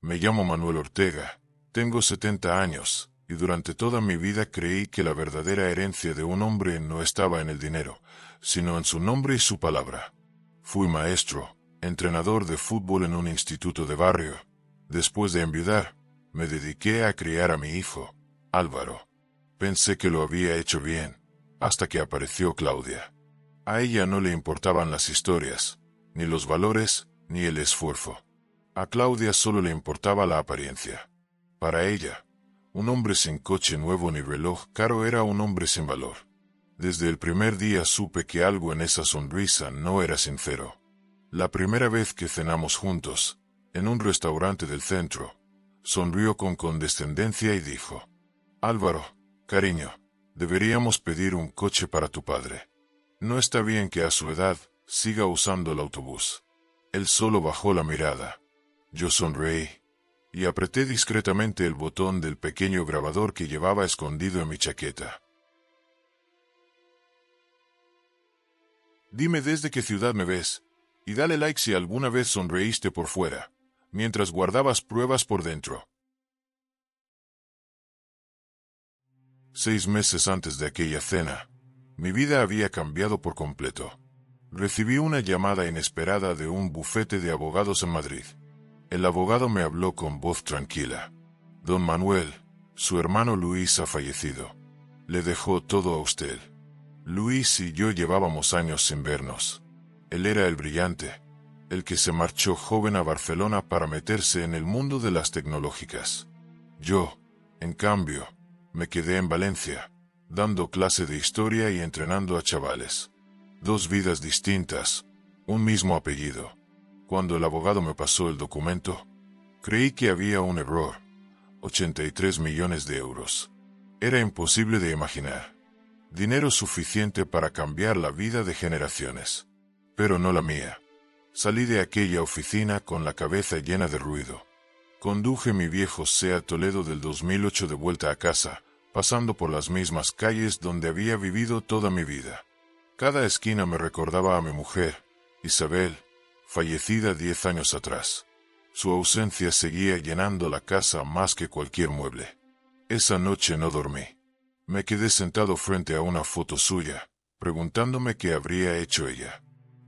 Me llamo Manuel Ortega, tengo 70 años, y durante toda mi vida creí que la verdadera herencia de un hombre no estaba en el dinero, sino en su nombre y su palabra. Fui maestro, entrenador de fútbol en un instituto de barrio. Después de enviudar, me dediqué a criar a mi hijo, Álvaro. Pensé que lo había hecho bien, hasta que apareció Claudia. A ella no le importaban las historias, ni los valores, ni el esfuerzo. A Claudia solo le importaba la apariencia. Para ella, un hombre sin coche nuevo ni reloj caro era un hombre sin valor. Desde el primer día supe que algo en esa sonrisa no era sincero. La primera vez que cenamos juntos, en un restaurante del centro, sonrió con condescendencia y dijo: Álvaro, cariño, deberíamos pedir un coche para tu padre. No está bien que a su edad siga usando el autobús. Él solo bajó la mirada. Yo sonreí y apreté discretamente el botón del pequeño grabador que llevaba escondido en mi chaqueta. Dime desde qué ciudad me ves, y dale like si alguna vez sonreíste por fuera, mientras guardabas pruebas por dentro. 6 meses antes de aquella cena, mi vida había cambiado por completo. Recibí una llamada inesperada de un bufete de abogados en Madrid. El abogado me habló con voz tranquila. Don Manuel, su hermano Luis ha fallecido. Le dejó todo a usted. Luis y yo llevábamos años sin vernos. Él era el brillante, el que se marchó joven a Barcelona para meterse en el mundo de las tecnológicas. Yo, en cambio, me quedé en Valencia, dando clase de historia y entrenando a chavales. 2 vidas distintas, un mismo apellido. Cuando el abogado me pasó el documento, creí que había un error. 83 millones de euros. Era imposible de imaginar. Dinero suficiente para cambiar la vida de generaciones. Pero no la mía. Salí de aquella oficina con la cabeza llena de ruido. Conduje mi viejo Seat Toledo del 2008 de vuelta a casa, pasando por las mismas calles donde había vivido toda mi vida. Cada esquina me recordaba a mi mujer, Isabel, fallecida 10 años atrás. Su ausencia seguía llenando la casa más que cualquier mueble. Esa noche no dormí. Me quedé sentado frente a una foto suya, preguntándome qué habría hecho ella.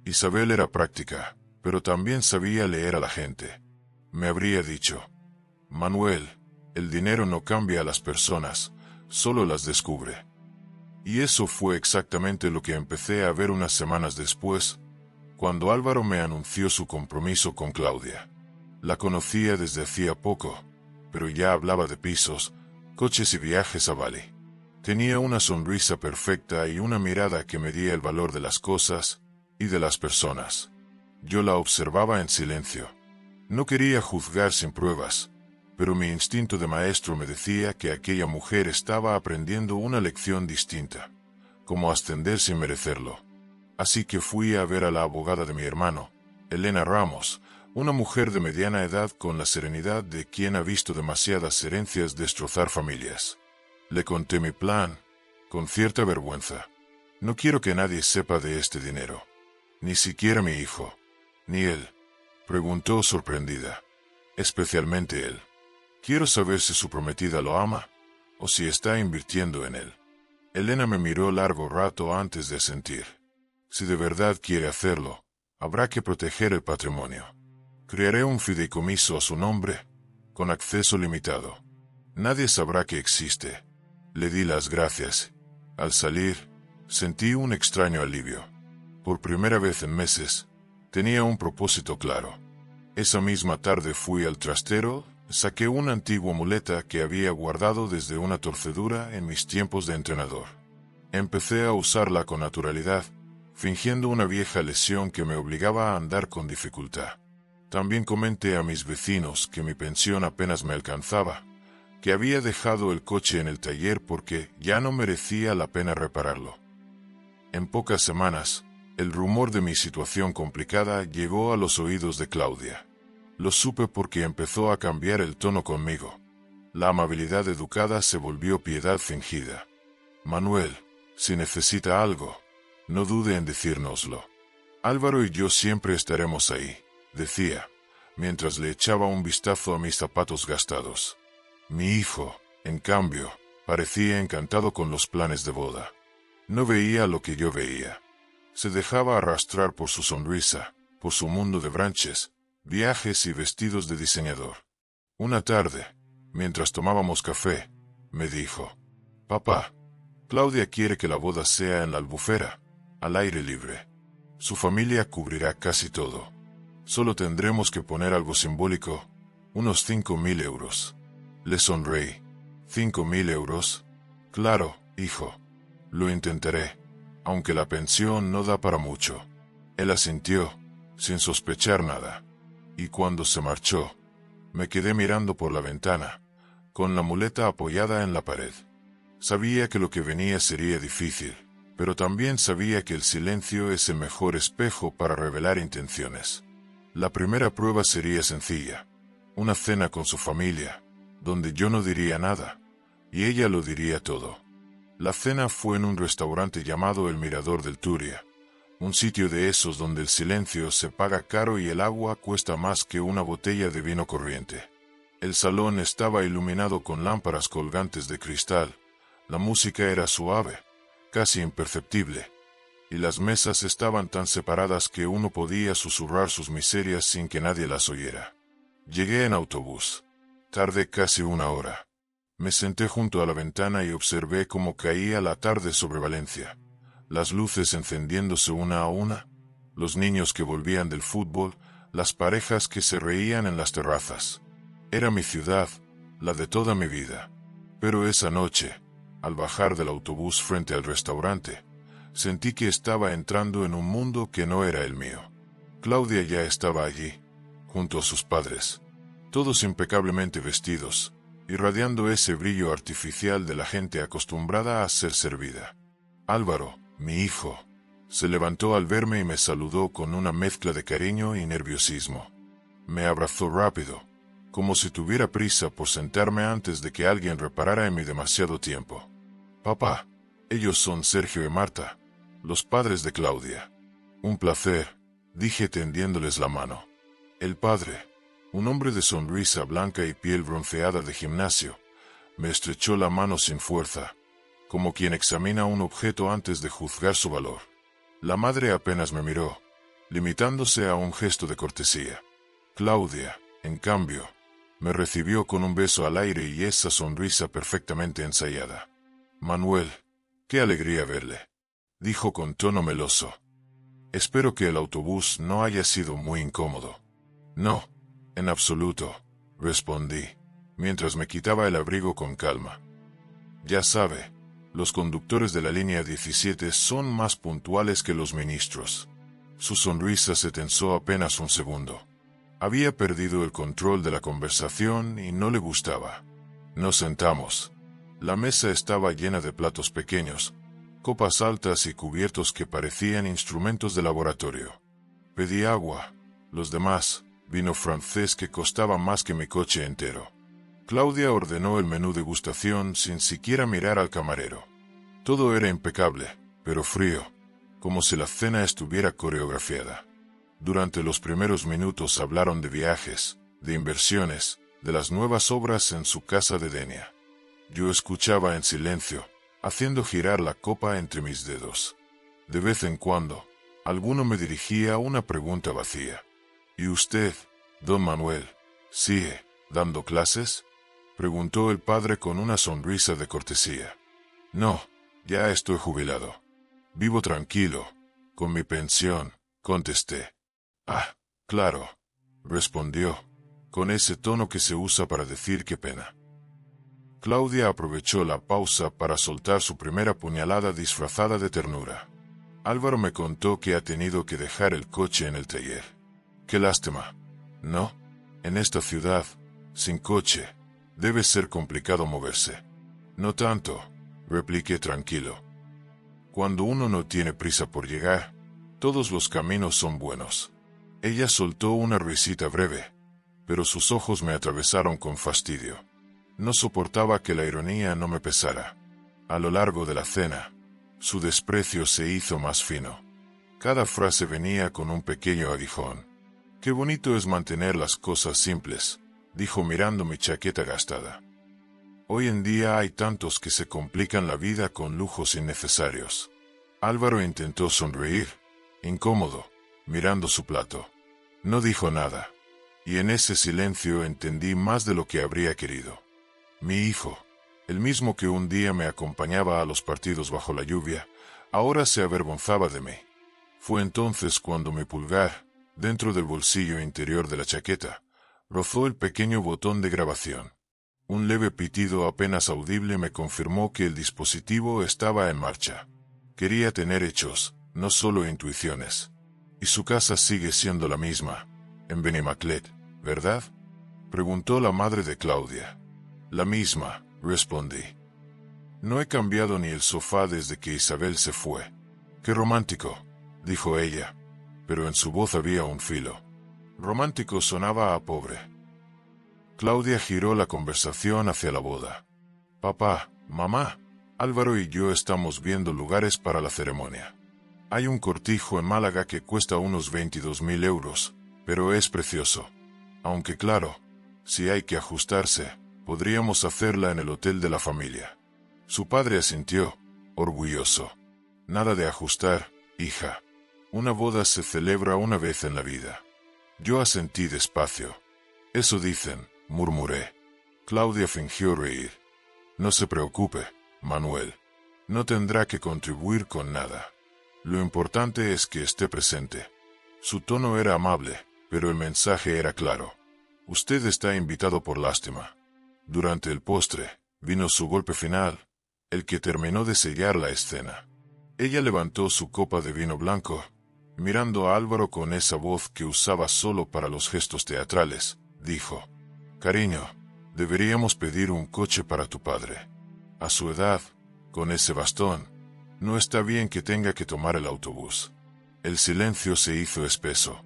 Isabel era práctica, pero también sabía leer a la gente. Me habría dicho: Manuel, el dinero no cambia a las personas, solo las descubre. Y eso fue exactamente lo que empecé a ver unas semanas después, cuando Álvaro me anunció su compromiso con Claudia. La conocía desde hacía poco, pero ya hablaba de pisos, coches y viajes a Bali. Tenía una sonrisa perfecta y una mirada que medía el valor de las cosas y de las personas. Yo la observaba en silencio. No quería juzgar sin pruebas, pero mi instinto de maestro me decía que aquella mujer estaba aprendiendo una lección distinta, cómo ascender sin merecerlo. Así que fui a ver a la abogada de mi hermano, Elena Ramos, una mujer de mediana edad con la serenidad de quien ha visto demasiadas herencias destrozar familias. Le conté mi plan, con cierta vergüenza. No quiero que nadie sepa de este dinero. Ni siquiera mi hijo. Ni él. Preguntó sorprendida. Especialmente él. Quiero saber si su prometida lo ama, o si está invirtiendo en él. Elena me miró largo rato antes de asentir. Si de verdad quiere hacerlo, habrá que proteger el patrimonio. Crearé un fideicomiso a su nombre, con acceso limitado. Nadie sabrá que existe. Le di las gracias. Al salir, sentí un extraño alivio. Por primera vez en meses, tenía un propósito claro. Esa misma tarde fui al trastero, saqué una antigua muleta que había guardado desde una torcedura en mis tiempos de entrenador. Empecé a usarla con naturalidad, fingiendo una vieja lesión que me obligaba a andar con dificultad. También comenté a mis vecinos que mi pensión apenas me alcanzaba, que había dejado el coche en el taller porque ya no merecía la pena repararlo. En pocas semanas, el rumor de mi situación complicada llegó a los oídos de Claudia. Lo supe porque empezó a cambiar el tono conmigo. La amabilidad educada se volvió piedad fingida. Manuel, si necesita algo, no dude en decírnoslo. Álvaro y yo siempre estaremos ahí, decía, mientras le echaba un vistazo a mis zapatos gastados. Mi hijo, en cambio, parecía encantado con los planes de boda. No veía lo que yo veía. Se dejaba arrastrar por su sonrisa, por su mundo de branches, viajes y vestidos de diseñador. Una tarde, mientras tomábamos café, me dijo: «Papá, Claudia quiere que la boda sea en la Albufera, al aire libre. Su familia cubrirá casi todo. Solo tendremos que poner algo simbólico, unos 5.000 euros». Le sonreí. ¿5.000 euros? Claro, hijo. Lo intentaré, aunque la pensión no da para mucho. Él asintió, sin sospechar nada. Y cuando se marchó, me quedé mirando por la ventana, con la muleta apoyada en la pared. Sabía que lo que venía sería difícil, pero también sabía que el silencio es el mejor espejo para revelar intenciones. La primera prueba sería sencilla: una cena con su familia, donde yo no diría nada, y ella lo diría todo. La cena fue en un restaurante llamado El Mirador del Turia, un sitio de esos donde el silencio se paga caro y el agua cuesta más que una botella de vino corriente. El salón estaba iluminado con lámparas colgantes de cristal, la música era suave, casi imperceptible, y las mesas estaban tan separadas que uno podía susurrar sus miserias sin que nadie las oyera. Llegué en autobús. Tardé casi 1 hora. Me senté junto a la ventana y observé cómo caía la tarde sobre Valencia. Las luces encendiéndose una a una, los niños que volvían del fútbol, las parejas que se reían en las terrazas. Era mi ciudad, la de toda mi vida. Pero esa noche, al bajar del autobús frente al restaurante, sentí que estaba entrando en un mundo que no era el mío. Claudia ya estaba allí, junto a sus padres, todos impecablemente vestidos, irradiando ese brillo artificial de la gente acostumbrada a ser servida. Álvaro, mi hijo, se levantó al verme y me saludó con una mezcla de cariño y nerviosismo. Me abrazó rápido, como si tuviera prisa por sentarme antes de que alguien reparara en mi demasiado tiempo. «Papá, ellos son Sergio y Marta, los padres de Claudia». «Un placer», dije tendiéndoles la mano. El padre, un hombre de sonrisa blanca y piel bronceada de gimnasio, me estrechó la mano sin fuerza, como quien examina un objeto antes de juzgar su valor. La madre apenas me miró, limitándose a un gesto de cortesía. Claudia, en cambio, me recibió con un beso al aire y esa sonrisa perfectamente ensayada. «Manuel, qué alegría verle», dijo con tono meloso. «Espero que el autobús no haya sido muy incómodo». «No, en absoluto», respondí, mientras me quitaba el abrigo con calma. «Ya sabe, los conductores de la línea 17 son más puntuales que los ministros». Su sonrisa se tensó apenas un segundo. Había perdido el control de la conversación y no le gustaba. Nos sentamos. La mesa estaba llena de platos pequeños, copas altas y cubiertos que parecían instrumentos de laboratorio. Pedí agua, los demás, vino francés que costaba más que mi coche entero. Claudia ordenó el menú degustación sin siquiera mirar al camarero. Todo era impecable, pero frío, como si la cena estuviera coreografiada. Durante los primeros minutos hablaron de viajes, de inversiones, de las nuevas obras en su casa de Denia. Yo escuchaba en silencio, haciendo girar la copa entre mis dedos. De vez en cuando, alguno me dirigía una pregunta vacía. «¿Y usted, don Manuel, sigue dando clases?», preguntó el padre con una sonrisa de cortesía. «No, ya estoy jubilado. Vivo tranquilo, con mi pensión», contesté. «Ah, claro», respondió, con ese tono que se usa para decir qué pena. Claudia aprovechó la pausa para soltar su primera puñalada disfrazada de ternura. «Álvaro me contó que ha tenido que dejar el coche en el taller. Qué lástima, ¿no? En esta ciudad, sin coche, debe ser complicado moverse». «No tanto», repliqué tranquilo. «Cuando uno no tiene prisa por llegar, todos los caminos son buenos». Ella soltó una risita breve, pero sus ojos me atravesaron con fastidio. No soportaba que la ironía no me pesara. A lo largo de la cena, su desprecio se hizo más fino. Cada frase venía con un pequeño aguijón. Qué bonito es mantener las cosas simples, dijo mirando mi chaqueta gastada. Hoy en día hay tantos que se complican la vida con lujos innecesarios. Álvaro intentó sonreír, incómodo, mirando su plato. No dijo nada, y en ese silencio entendí más de lo que habría querido. Mi hijo, el mismo que un día me acompañaba a los partidos bajo la lluvia, ahora se avergonzaba de mí. Fue entonces cuando mi pulgar, dentro del bolsillo interior de la chaqueta, rozó el pequeño botón de grabación. Un leve pitido apenas audible me confirmó que el dispositivo estaba en marcha. Quería tener hechos, no solo intuiciones. Y su casa sigue siendo la misma, en Benimaclet, ¿verdad?, preguntó la madre de Claudia. La misma, respondí. No he cambiado ni el sofá desde que Isabel se fue. Qué romántico, dijo ella, pero en su voz había un filo. Romántico sonaba a pobre. Claudia giró la conversación hacia la boda. Papá, mamá, Álvaro y yo estamos viendo lugares para la ceremonia. Hay un cortijo en Málaga que cuesta unos 22.000 euros, pero es precioso. Aunque claro, si hay que ajustarse, podríamos hacerla en el hotel de la familia. Su padre asintió, orgulloso. Nada de ajustar, hija. Una boda se celebra una vez en la vida. Yo asentí despacio. Eso dicen, murmuré. Claudia fingió reír. No se preocupe, Manuel. No tendrá que contribuir con nada. Lo importante es que esté presente. Su tono era amable, pero el mensaje era claro. Usted está invitado por lástima. Durante el postre, vino su golpe final, el que terminó de sellar la escena. Ella levantó su copa de vino blanco, mirando a Álvaro con esa voz que usaba solo para los gestos teatrales, dijo: Cariño, deberíamos pedir un coche para tu padre. A su edad, con ese bastón, no está bien que tenga que tomar el autobús. El silencio se hizo espeso.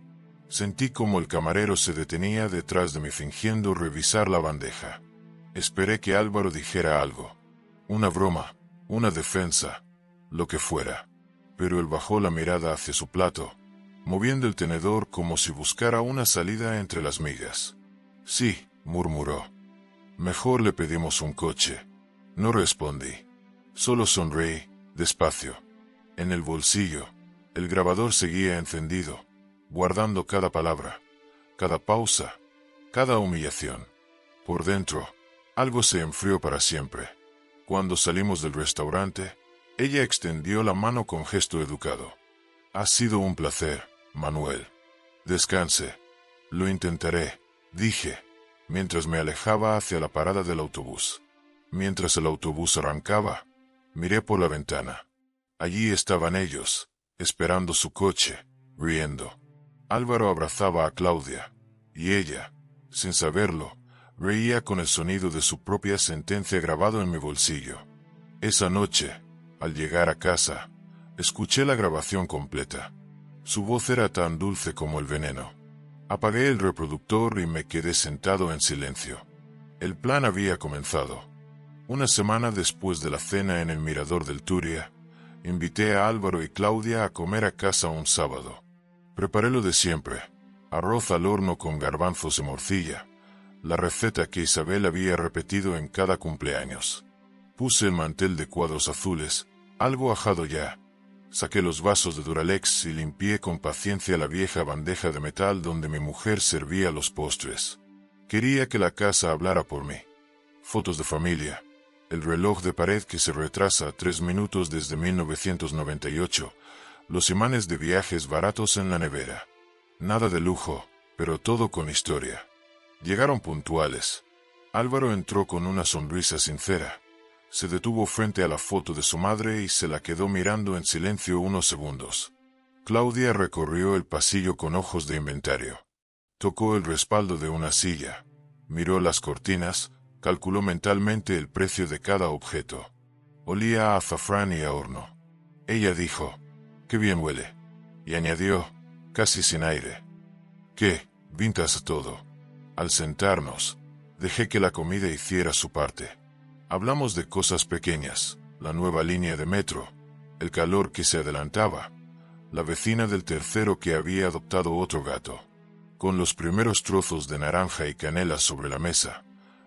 Sentí como el camarero se detenía detrás de mí fingiendo revisar la bandeja. Esperé que Álvaro dijera algo. Una broma, una defensa, lo que fuera. Pero él bajó la mirada hacia su plato, moviendo el tenedor como si buscara una salida entre las migas. Sí, murmuró. Mejor le pedimos un coche. No respondí. Solo sonreí, despacio. En el bolsillo, el grabador seguía encendido, guardando cada palabra, cada pausa, cada humillación. Por dentro, algo se enfrió para siempre. Cuando salimos del restaurante, ella extendió la mano con gesto educado. Ha sido un placer, Manuel. Descanse. Lo intentaré, dije, mientras me alejaba hacia la parada del autobús. Mientras el autobús arrancaba, miré por la ventana. Allí estaban ellos, esperando su coche, riendo. Álvaro abrazaba a Claudia, y ella, sin saberlo, reía con el sonido de su propia sentencia grabado en mi bolsillo. Esa noche, al llegar a casa, escuché la grabación completa. Su voz era tan dulce como el veneno. Apagué el reproductor y me quedé sentado en silencio. El plan había comenzado. Una semana después de la cena en el mirador del Turia, invité a Álvaro y Claudia a comer a casa un sábado. Preparé lo de siempre, arroz al horno con garbanzos de morcilla, la receta que Isabel había repetido en cada cumpleaños. Puse el mantel de cuadros azules, algo ajado ya. Saqué los vasos de Duralex y limpié con paciencia la vieja bandeja de metal donde mi mujer servía los postres. Quería que la casa hablara por mí. Fotos de familia, el reloj de pared que se retrasa 3 minutos desde 1998, los imanes de viajes baratos en la nevera. Nada de lujo, pero todo con historia. Llegaron puntuales. Álvaro entró con una sonrisa sincera. Se detuvo frente a la foto de su madre y se la quedó mirando en silencio unos segundos. Claudia recorrió el pasillo con ojos de inventario. Tocó el respaldo de una silla, miró las cortinas, calculó mentalmente el precio de cada objeto. Olía a azafrán y a horno. Ella dijo: «Qué bien huele», y añadió, casi sin aire: «¿Qué? Vintage todo». Al sentarnos, dejé que la comida hiciera su parte. Hablamos de cosas pequeñas, la nueva línea de metro, el calor que se adelantaba, la vecina del tercero que había adoptado otro gato. Con los primeros trozos de naranja y canela sobre la mesa,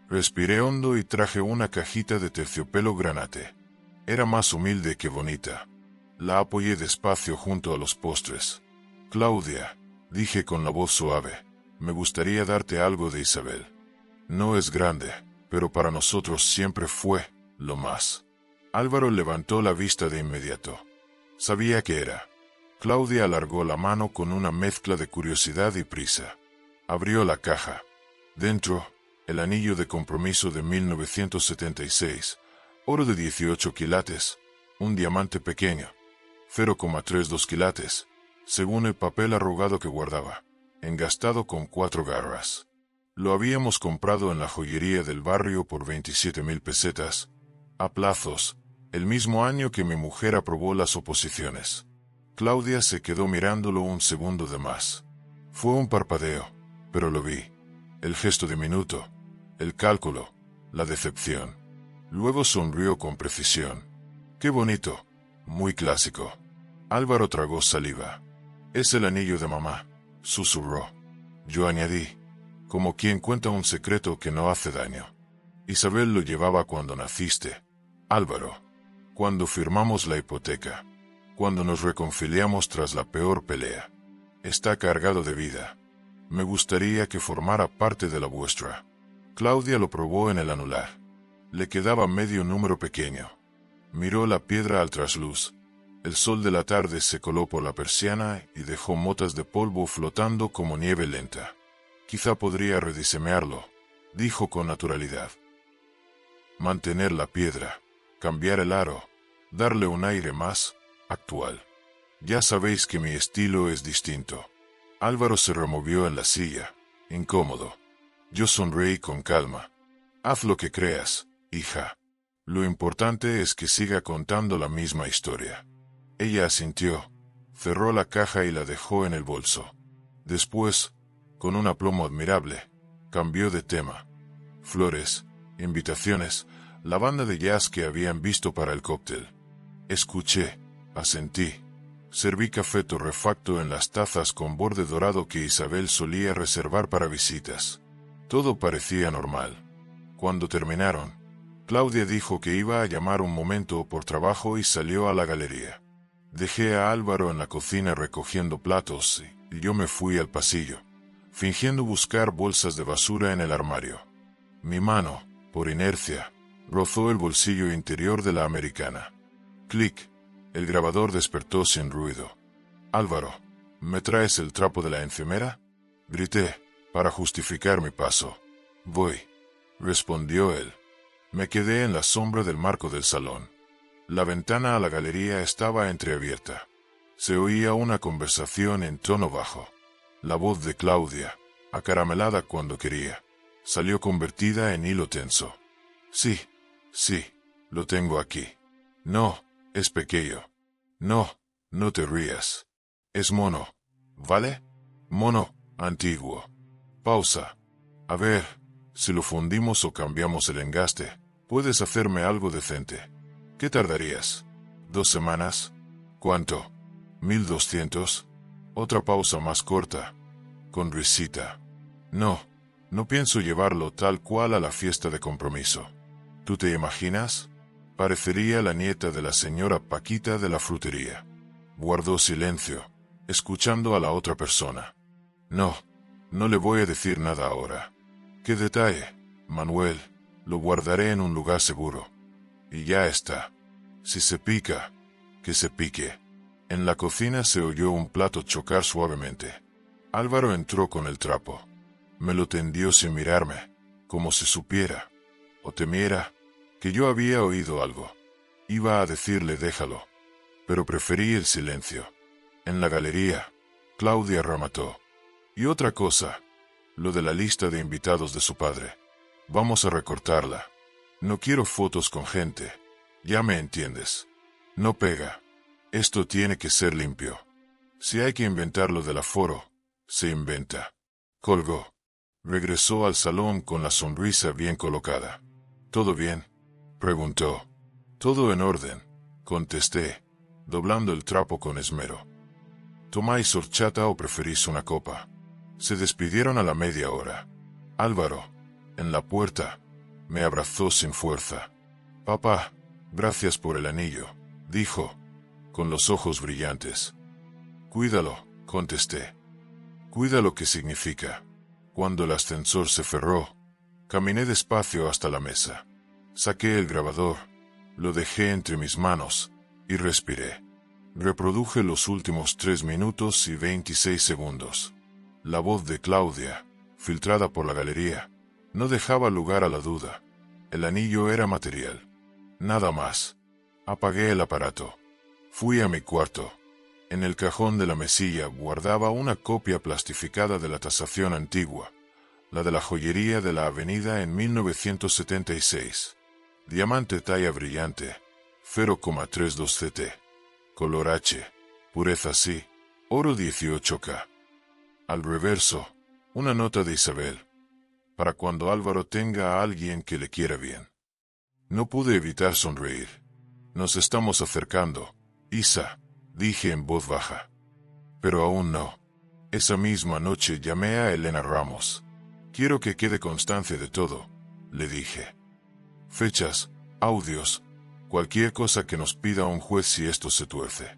respiré hondo y traje una cajita de terciopelo granate. Era más humilde que bonita. La apoyé despacio junto a los postres. Claudia, dije con la voz suave, me gustaría darte algo de Isabel. No es grande, pero para nosotros siempre fue lo más. Álvaro levantó la vista de inmediato. Sabía qué era. Claudia alargó la mano con una mezcla de curiosidad y prisa. Abrió la caja. Dentro, el anillo de compromiso de 1976, oro de 18 quilates, un diamante pequeño, 0,32 quilates, según el papel arrugado que guardaba, engastado con 4 garras. Lo habíamos comprado en la joyería del barrio por 27.000 pesetas, a plazos, el mismo año que mi mujer aprobó las oposiciones. Claudia se quedó mirándolo un segundo de más. Fue un parpadeo, pero lo vi. El gesto diminuto, el cálculo, la decepción. Luego sonrió con precisión. ¡Qué bonito! Muy clásico. Álvaro tragó saliva. Es el anillo de mamá, susurró. Yo añadí, como quien cuenta un secreto que no hace daño. Isabel lo llevaba cuando naciste, Álvaro. Cuando firmamos la hipoteca. Cuando nos reconciliamos tras la peor pelea. Está cargado de vida. Me gustaría que formara parte de la vuestra. Claudia lo probó en el anular. Le quedaba medio número pequeño. Miró la piedra al trasluz. El sol de la tarde se coló por la persiana y dejó motas de polvo flotando como nieve lenta. Quizá podría rediseñarlo, dijo con naturalidad. Mantener la piedra, cambiar el aro, darle un aire más actual. Ya sabéis que mi estilo es distinto. Álvaro se removió en la silla, incómodo. Yo sonreí con calma. Haz lo que creas, hija. Lo importante es que siga contando la misma historia. Ella asintió, cerró la caja y la dejó en el bolso. Después, con un aplomo admirable, cambió de tema. Flores, invitaciones, la banda de jazz que habían visto para el cóctel. Escuché, asentí. Serví café torrefacto en las tazas con borde dorado que Isabel solía reservar para visitas. Todo parecía normal. Cuando terminaron, Claudia dijo que iba a llamar un momento por trabajo y salió a la galería. Dejé a Álvaro en la cocina recogiendo platos y yo me fui al pasillo, fingiendo buscar bolsas de basura en el armario. Mi mano, por inercia, rozó el bolsillo interior de la americana. Clic. El grabador despertó sin ruido. Álvaro, ¿me traes el trapo de la encimera? Grité, para justificar mi paso. Voy, respondió él. Me quedé en la sombra del marco del salón. La ventana a la galería estaba entreabierta. Se oía una conversación en tono bajo. La voz de Claudia, acaramelada cuando quería, salió convertida en hilo tenso. Sí, lo tengo aquí. No, es pequeño. No, no te rías. Es mono, ¿vale? Mono, antiguo. Pausa. A ver, si lo fundimos o cambiamos el engaste, puedes hacerme algo decente. ¿Qué tardarías? ¿2 semanas? ¿Cuánto? 1.200. Otra pausa más corta. Con risita. No pienso llevarlo tal cual a la fiesta de compromiso. ¿Tú te imaginas? Parecería la nieta de la señora Paquita de la frutería. Guardó silencio, escuchando a la otra persona. No le voy a decir nada ahora. ¿Qué detalle, Manuel? Lo guardaré en un lugar seguro. Y ya está. Si se pica, que se pique. En la cocina se oyó un plato chocar suavemente. Álvaro entró con el trapo. Me lo tendió sin mirarme, como si supiera, o temiera, que yo había oído algo. Iba a decirle déjalo, pero preferí el silencio. En la galería, Claudia remató. Y otra cosa, lo de la lista de invitados de su padre. Vamos a recortarla. No quiero fotos con gente. Ya me entiendes. No pega. Esto tiene que ser limpio. Si hay que inventar lo del aforo, se inventa. Colgó. Regresó al salón con la sonrisa bien colocada. ¿Todo bien?, preguntó. Todo en orden, contesté, doblando el trapo con esmero. ¿Tomáis horchata o preferís una copa? Se despidieron a la media hora. Álvaro, en la puerta, me abrazó sin fuerza. Papá, gracias por el anillo, dijo, con los ojos brillantes. Cuídalo, contesté. Cuídalo, ¿qué significa? Cuando el ascensor se cerró, caminé despacio hasta la mesa. Saqué el grabador, lo dejé entre mis manos y respiré. Reproduje los últimos 3 minutos y 26 segundos. La voz de Claudia, filtrada por la galería, no dejaba lugar a la duda. El anillo era material. Nada más. Apagué el aparato. Fui a mi cuarto. En el cajón de la mesilla guardaba una copia plastificada de la tasación antigua, la de la joyería de la avenida en 1976. Diamante talla brillante, 0,32 ct. Color H, pureza C, oro 18K. Al reverso, una nota de Isabel, para cuando Álvaro tenga a alguien que le quiera bien. No pude evitar sonreír. Nos estamos acercando, Isa, dije en voz baja. Pero aún no. Esa misma noche llamé a Elena Ramos. Quiero que quede constancia de todo, le dije. Fechas, audios, cualquier cosa que nos pida un juez si esto se tuerce.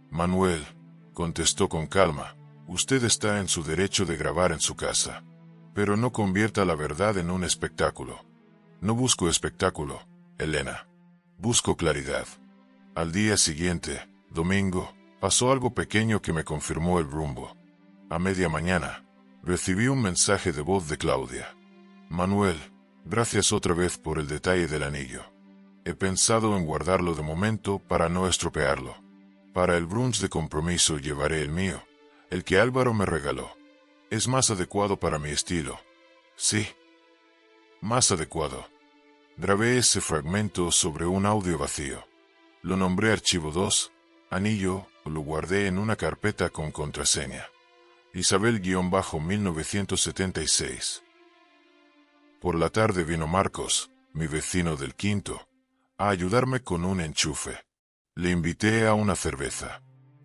Manuel, contestó con calma, usted está en su derecho de grabar en su casa. Pero no convierta la verdad en un espectáculo. No busco espectáculo, Elena. Busco claridad. Al día siguiente, domingo, pasó algo pequeño que me confirmó el rumbo. A media mañana, recibí un mensaje de voz de Claudia. Manuel, gracias otra vez por el detalle del anillo. He pensado en guardarlo de momento para no estropearlo. Para el brunch de compromiso llevaré el mío, el que Álvaro me regaló. Es más adecuado para mi estilo. Sí. Más adecuado. Grabé ese fragmento sobre un audio vacío. Lo nombré Archivo 2, Anillo, o lo guardé en una carpeta con contraseña. Isabel-1976. Por la tarde vino Marcos, mi vecino del quinto, a ayudarme con un enchufe. Le invité a una cerveza.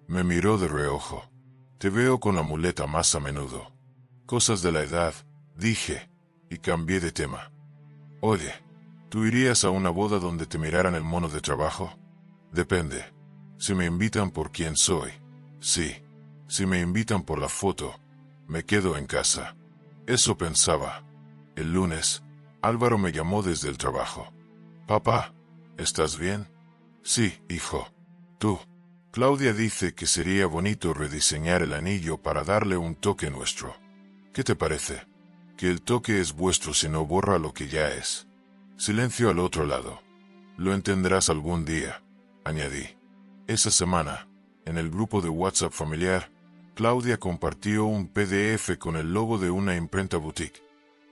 Me miró de reojo. Te veo con la muleta más a menudo. Cosas de la edad, dije, y cambié de tema. Oye, ¿tú irías a una boda donde te miraran el mono de trabajo? Depende. Si me invitan por quién soy, sí. Si me invitan por la foto, me quedo en casa. Eso pensaba. El lunes, Álvaro me llamó desde el trabajo. Papá, ¿estás bien? Sí, hijo. Tú. Claudia dice que sería bonito rediseñar el anillo para darle un toque nuestro. ¿Qué te parece? Que el toque es vuestro si no borra lo que ya es. Silencio al otro lado. Lo entenderás algún día, añadí. Esa semana, en el grupo de WhatsApp familiar, Claudia compartió un PDF con el logo de una imprenta boutique.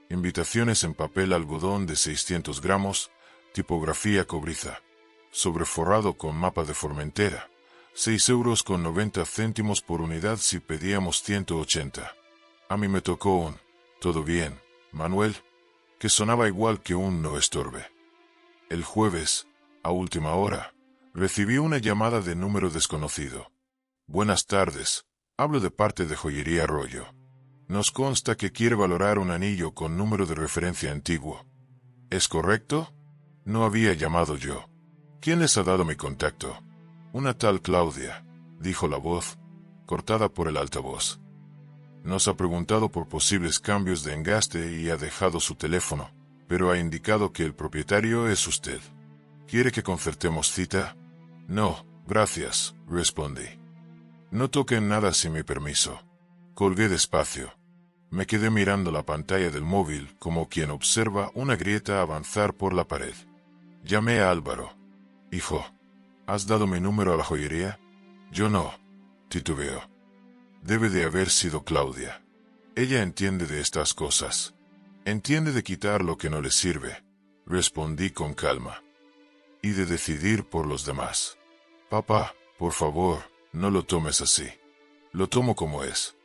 Invitaciones en papel algodón de 600 gramos, tipografía cobriza. Sobreforrado con mapa de Formentera. 6,90 € por unidad si pedíamos 180. A mí me tocó un «todo bien, Manuel», que sonaba igual que un «no estorbe». El jueves, a última hora, recibí una llamada de número desconocido. Buenas tardes, hablo de parte de Joyería Arroyo. Nos consta que quiere valorar un anillo con número de referencia antiguo. ¿Es correcto? No había llamado yo. ¿Quién les ha dado mi contacto? Una tal Claudia, dijo la voz, cortada por el altavoz. Nos ha preguntado por posibles cambios de engaste y ha dejado su teléfono, pero ha indicado que el propietario es usted. ¿Quiere que concertemos cita? No, gracias, respondí. No toquen nada sin mi permiso. Colgué despacio. Me quedé mirando la pantalla del móvil como quien observa una grieta avanzar por la pared. Llamé a Álvaro. Hijo, ¿has dado mi número a la joyería? Yo no, titubeó. Debe de haber sido Claudia. Ella entiende de estas cosas. Entiende de quitar lo que no le sirve, respondí con calma. Y de decidir por los demás. Papá, por favor, no lo tomes así. Lo tomo como es.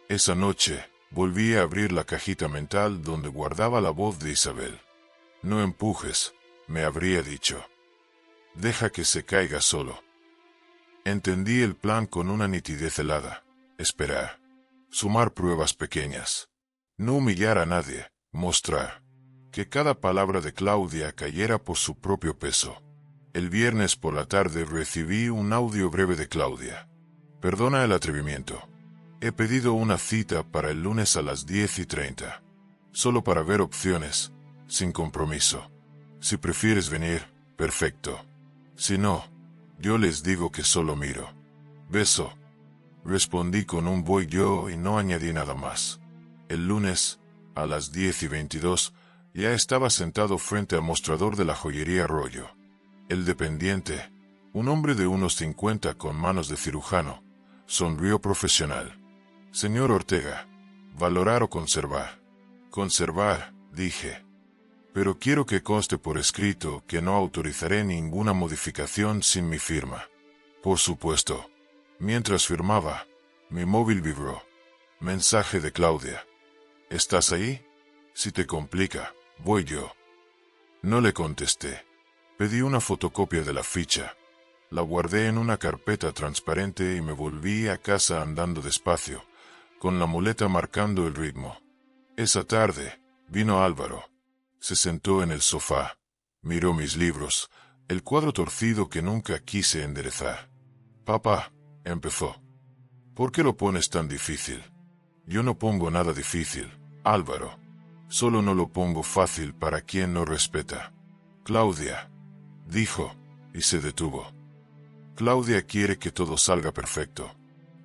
Esa noche, volví a abrir la cajita mental donde guardaba la voz de Isabel. No empujes, me habría dicho. Deja que se caiga solo. Entendí el plan con una nitidez helada. Esperar. Sumar pruebas pequeñas. No humillar a nadie, mostrar que cada palabra de Claudia cayera por su propio peso. El viernes por la tarde recibí un audio breve de Claudia. Perdona el atrevimiento. He pedido una cita para el lunes a las 10:30. Solo para ver opciones, sin compromiso. Si prefieres venir, perfecto. Si no, yo les digo que solo miro. Beso. Respondí con un voy yo y no añadí nada más. El lunes, a las 10:22, ya estaba sentado frente al mostrador de la joyería Rollo. El dependiente, un hombre de unos 50 con manos de cirujano, sonrió profesional. Señor Ortega, ¿valorar o conservar? Conservar, dije. Pero quiero que conste por escrito que no autorizaré ninguna modificación sin mi firma. Por supuesto. Mientras firmaba, mi móvil vibró. Mensaje de Claudia. ¿Estás ahí? Si te complica, voy yo. No le contesté. Pedí una fotocopia de la ficha. La guardé en una carpeta transparente y me volví a casa andando despacio, con la muleta marcando el ritmo. Esa tarde, vino Álvaro. Se sentó en el sofá. Miró mis libros, el cuadro torcido que nunca quise enderezar. Papá, empezó. ¿Por qué lo pones tan difícil? Yo no pongo nada difícil, Álvaro. Solo no lo pongo fácil para quien no respeta. Claudia, dijo, y se detuvo. Claudia quiere que todo salga perfecto.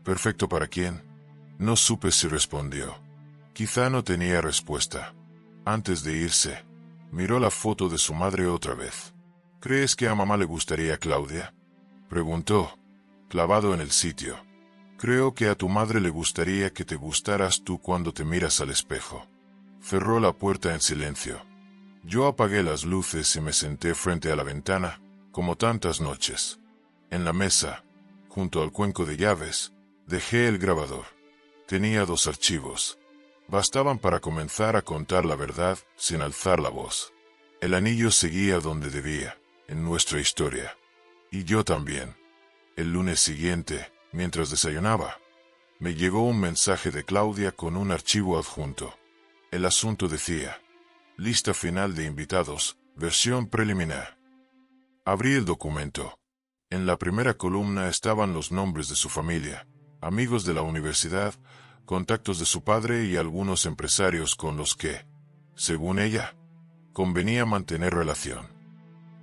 ¿Perfecto para quién? No supe si respondió. Quizá no tenía respuesta. Antes de irse, miró la foto de su madre otra vez. ¿Crees que a mamá le gustaría Claudia? Preguntó, clavado en el sitio. Creo que a tu madre le gustaría que te gustaras tú cuando te miras al espejo. Cerró la puerta en silencio. Yo apagué las luces y me senté frente a la ventana, como tantas noches. En la mesa, junto al cuenco de llaves, dejé el grabador. Tenía 2 archivos. Bastaban para comenzar a contar la verdad sin alzar la voz. El anillo seguía donde debía, en nuestra historia. Y yo también. El lunes siguiente, mientras desayunaba, me llegó un mensaje de Claudia con un archivo adjunto. El asunto decía: lista final de invitados, versión preliminar. Abrí el documento. En la primera columna estaban los nombres de su familia, amigos de la universidad, contactos de su padre y algunos empresarios con los que, según ella, convenía mantener relación.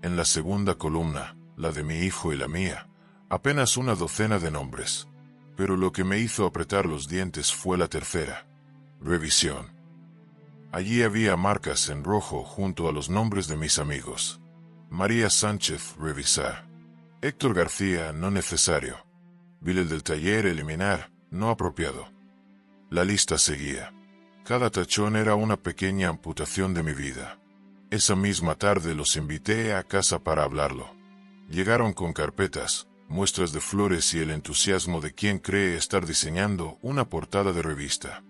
En la segunda columna, la de mi hijo y la mía, apenas una docena de nombres. Pero lo que me hizo apretar los dientes fue la tercera. Revisión. Allí había marcas en rojo junto a los nombres de mis amigos. María Sánchez, revisar. Héctor García, no necesario. Bilel del taller, eliminar, no apropiado. La lista seguía. Cada tachón era una pequeña amputación de mi vida. Esa misma tarde los invité a casa para hablarlo. Llegaron con carpetas, muestras de flores y el entusiasmo de quien cree estar diseñando una portada de revista.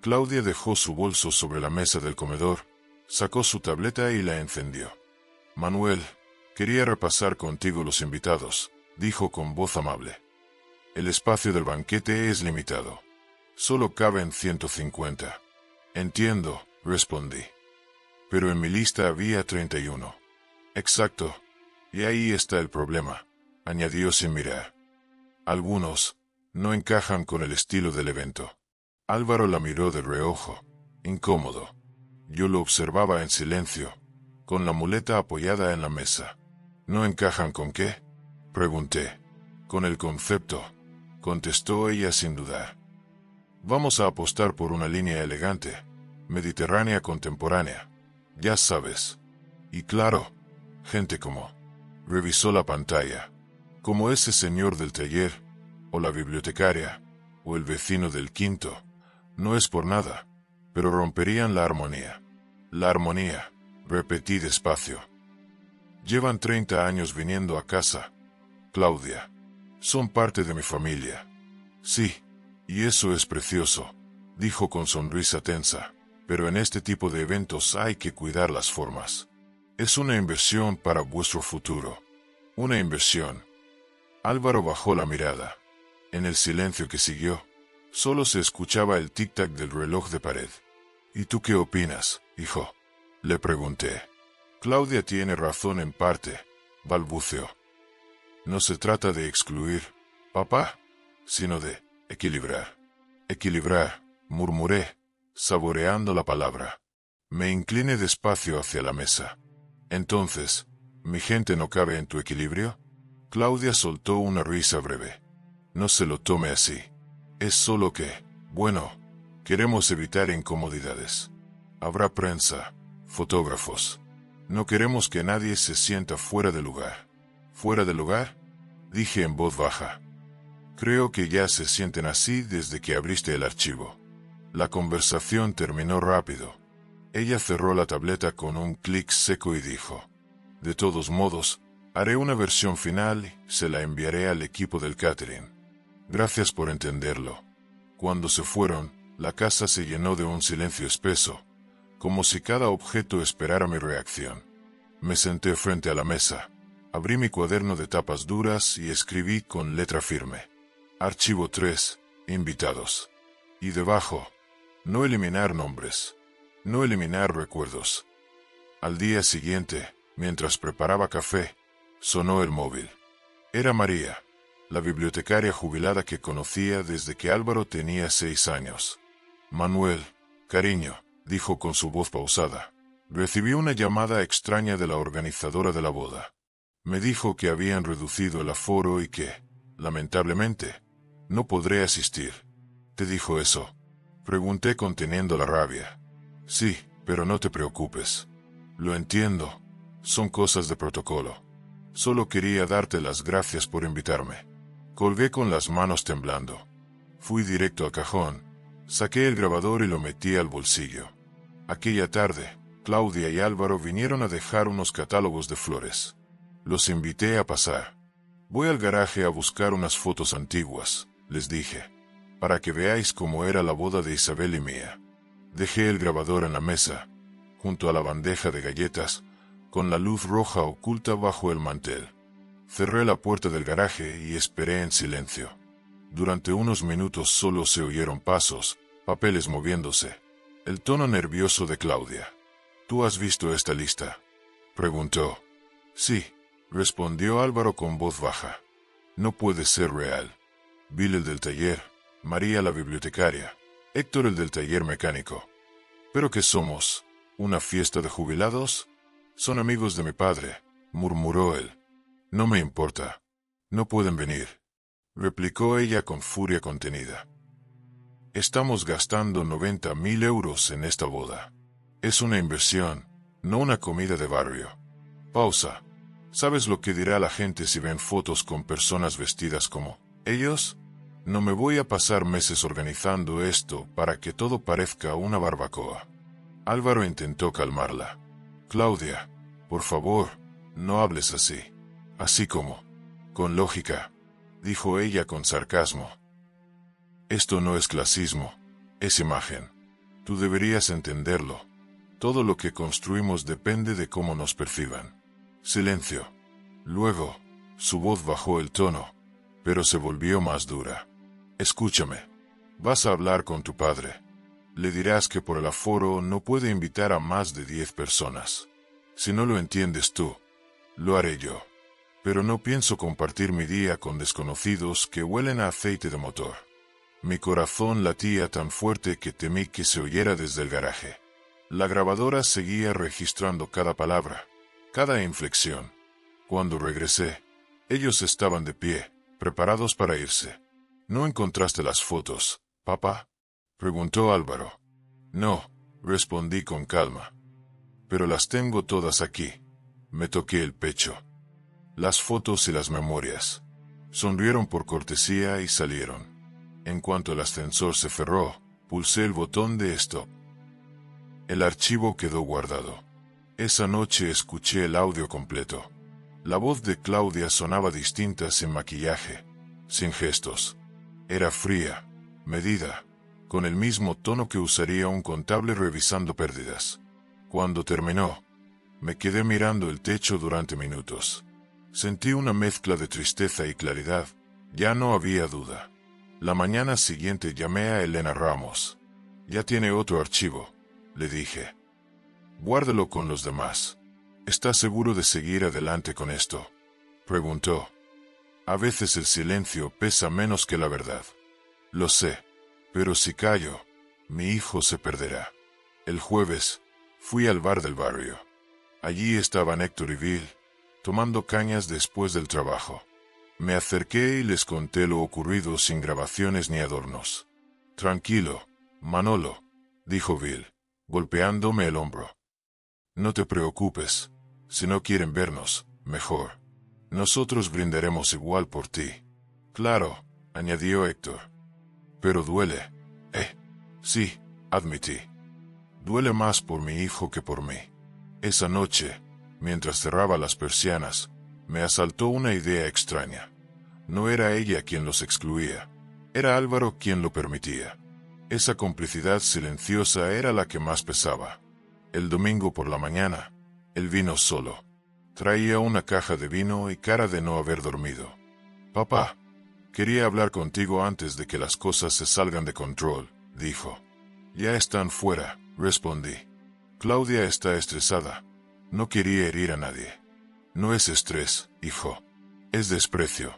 Claudia dejó su bolso sobre la mesa del comedor, sacó su tableta y la encendió. Manuel, quería repasar contigo los invitados, dijo con voz amable. El espacio del banquete es limitado. Solo caben 150. Entiendo, respondí. Pero en mi lista había 31. Exacto. Y ahí está el problema, añadió sin mirar. Algunos no encajan con el estilo del evento. Álvaro la miró de reojo, incómodo. Yo lo observaba en silencio, con la muleta apoyada en la mesa. ¿No encajan con qué? Pregunté. Con el concepto, contestó ella sin dudar. Vamos a apostar por una línea elegante, mediterránea contemporánea, ya sabes. Y claro, gente como... Revisó la pantalla. Como ese señor del taller, o la bibliotecaria, o el vecino del quinto. No es por nada, pero romperían la armonía. La armonía, repetí despacio. Llevan 30 años viniendo a casa, Claudia. Son parte de mi familia. Sí, y eso es precioso, dijo con sonrisa tensa, pero en este tipo de eventos hay que cuidar las formas. Es una inversión para vuestro futuro. Una inversión. Álvaro bajó la mirada. En el silencio que siguió, Solo se escuchaba el tic-tac del reloj de pared. ¿Y tú qué opinas, hijo?, le pregunté. Claudia tiene razón en parte, balbuceó. No se trata de excluir, papá, sino de equilibrar. Equilibrar, murmuré, saboreando la palabra. Me incliné despacio hacia la mesa. Entonces, ¿mi gente no cabe en tu equilibrio? Claudia soltó una risa breve. No se lo tome así. Es solo que, bueno, queremos evitar incomodidades. Habrá prensa, fotógrafos. No queremos que nadie se sienta fuera de lugar. ¿Fuera de lugar?, dije en voz baja. Creo que ya se sienten así desde que abriste el archivo. La conversación terminó rápido. Ella cerró la tableta con un clic seco y dijo: de todos modos, haré una versión final y se la enviaré al equipo del catering. Gracias por entenderlo. Cuando se fueron, la casa se llenó de un silencio espeso, como si cada objeto esperara mi reacción. Me senté frente a la mesa, abrí mi cuaderno de tapas duras y escribí con letra firme: Archivo 3, invitados. Y debajo, no eliminar nombres, no eliminar recuerdos. Al día siguiente, mientras preparaba café, sonó el móvil. Era María, la bibliotecaria jubilada que conocía desde que Álvaro tenía 6 años. Manuel, cariño, dijo con su voz pausada. Recibí una llamada extraña de la organizadora de la boda. Me dijo que habían reducido el aforo y que, lamentablemente, no podré asistir. ¿Te dijo eso?, pregunté conteniendo la rabia. Sí, pero no te preocupes. Lo entiendo. Son cosas de protocolo. Solo quería darte las gracias por invitarme. Colgué con las manos temblando. Fui directo al cajón, saqué el grabador y lo metí al bolsillo. Aquella tarde, Claudia y Álvaro vinieron a dejar unos catálogos de flores. Los invité a pasar. Voy al garaje a buscar unas fotos antiguas, les dije, para que veáis cómo era la boda de Isabel y mía. Dejé el grabador en la mesa, junto a la bandeja de galletas, con la luz roja oculta bajo el mantel. Cerré la puerta del garaje y esperé en silencio. Durante unos minutos solo se oyeron pasos, papeles moviéndose, el tono nervioso de Claudia. ¿Tú has visto esta lista?, preguntó. Sí, respondió Álvaro con voz baja. No puede ser real. Bill el del taller, María la bibliotecaria, Héctor el del taller mecánico. ¿Pero qué somos? ¿Una fiesta de jubilados? Son amigos de mi padre, murmuró él. No me importa. No pueden venir, replicó ella con furia contenida. Estamos gastando 90.000 euros en esta boda. Es una inversión, no una comida de barrio. Pausa. ¿Sabes lo que dirá la gente si ven fotos con personas vestidas como ellos? No me voy a pasar meses organizando esto para que todo parezca una barbacoa. Álvaro intentó calmarla. Claudia, por favor, no hables así. Así como, con lógica, dijo ella con sarcasmo. Esto no es clasismo, es imagen. Tú deberías entenderlo. Todo lo que construimos depende de cómo nos perciban. Silencio. Luego, su voz bajó el tono, pero se volvió más dura. Escúchame. Vas a hablar con tu padre. Le dirás que por el aforo no puede invitar a más de 10 personas. Si no lo entiendes tú, lo haré yo. Pero no pienso compartir mi día con desconocidos que huelen a aceite de motor. Mi corazón latía tan fuerte que temí que se oyera desde el garaje. La grabadora seguía registrando cada palabra, cada inflexión. Cuando regresé, ellos estaban de pie, preparados para irse. ¿No encontraste las fotos, papá?, preguntó Álvaro. No, respondí con calma. Pero las tengo todas aquí. Me toqué el pecho. Las fotos y las memorias. Sonrieron por cortesía y salieron. En cuanto el ascensor se cerró, pulsé el botón de stop. El archivo quedó guardado. Esa noche escuché el audio completo. La voz de Claudia sonaba distinta sin maquillaje, sin gestos. Era fría, medida, con el mismo tono que usaría un contable revisando pérdidas. Cuando terminó, me quedé mirando el techo durante minutos. Sentí una mezcla de tristeza y claridad. Ya no había duda. La mañana siguiente llamé a Elena Ramos. Ya tiene otro archivo, le dije. Guárdalo con los demás. ¿Estás seguro de seguir adelante con esto?, preguntó. A veces el silencio pesa menos que la verdad. Lo sé, pero si callo, mi hijo se perderá. El jueves, fui al bar del barrio. Allí estaban Héctor y Bill, tomando cañas después del trabajo. Me acerqué y les conté lo ocurrido sin grabaciones ni adornos. Tranquilo, Manolo, dijo Bill, golpeándome el hombro. No te preocupes, si no quieren vernos, mejor. Nosotros brindaremos igual por ti. Claro, añadió Héctor. Pero duele. Sí, admití. Duele más por mi hijo que por mí. Esa noche, mientras cerraba las persianas, me asaltó una idea extraña. No era ella quien los excluía, era Álvaro quien lo permitía. Esa complicidad silenciosa era la que más pesaba. El domingo por la mañana, él vino solo. Traía una caja de vino y cara de no haber dormido. Papá, quería hablar contigo antes de que las cosas se salgan de control, dijo. Ya están fuera, respondí. Claudia está estresada. No quería herir a nadie. No es estrés, hijo. Es desprecio.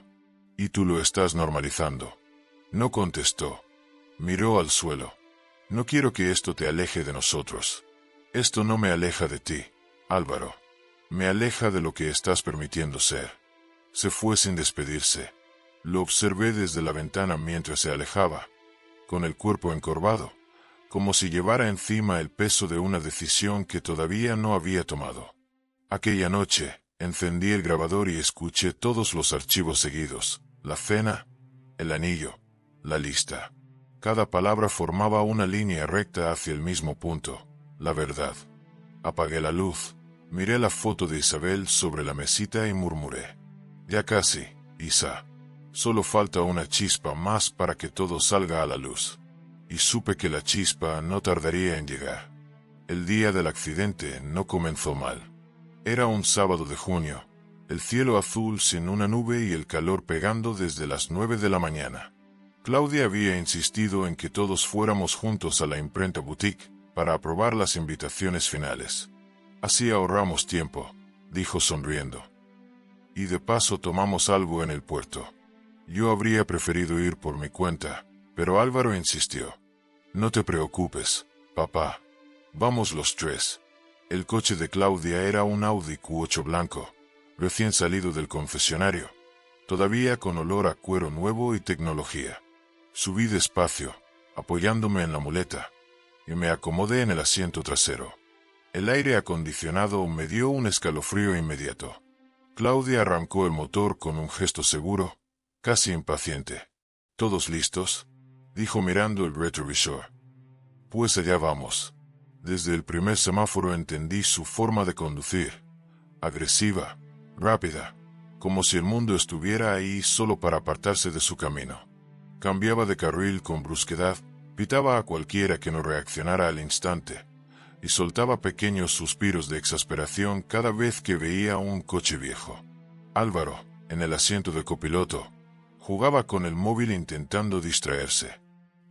Y tú lo estás normalizando. No contestó. Miró al suelo. No quiero que esto te aleje de nosotros. Esto no me aleja de ti, Álvaro. Me aleja de lo que estás permitiendo ser. Se fue sin despedirse. Lo observé desde la ventana mientras se alejaba, con el cuerpo encorvado, como si llevara encima el peso de una decisión que todavía no había tomado. Aquella noche, encendí el grabador y escuché todos los archivos seguidos, la cena, el anillo, la lista. Cada palabra formaba una línea recta hacia el mismo punto, la verdad. Apagué la luz, miré la foto de Isabel sobre la mesita y murmuré. Ya casi, Isa. Solo falta una chispa más para que todo salga a la luz. Y supe que la chispa no tardaría en llegar. El día del accidente no comenzó mal. Era un sábado de junio, el cielo azul sin una nube y el calor pegando desde las 9 de la mañana. Claudia había insistido en que todos fuéramos juntos a la imprenta boutique para aprobar las invitaciones finales. Así ahorramos tiempo, dijo sonriendo. Y de paso tomamos algo en el puerto. Yo habría preferido ir por mi cuenta, pero Álvaro insistió. No te preocupes, papá. Vamos los tres. El coche de Claudia era un Audi Q8 blanco, recién salido del concesionario, todavía con olor a cuero nuevo y tecnología. Subí despacio, apoyándome en la muleta, y me acomodé en el asiento trasero. El aire acondicionado me dio un escalofrío inmediato. Claudia arrancó el motor con un gesto seguro, casi impaciente. ¿Todos listos?, dijo mirando el retrovisor. Pues allá vamos. Desde el primer semáforo entendí su forma de conducir. Agresiva, rápida, como si el mundo estuviera ahí solo para apartarse de su camino. Cambiaba de carril con brusquedad, pitaba a cualquiera que no reaccionara al instante, y soltaba pequeños suspiros de exasperación cada vez que veía un coche viejo. Álvaro, en el asiento de copiloto, jugaba con el móvil intentando distraerse.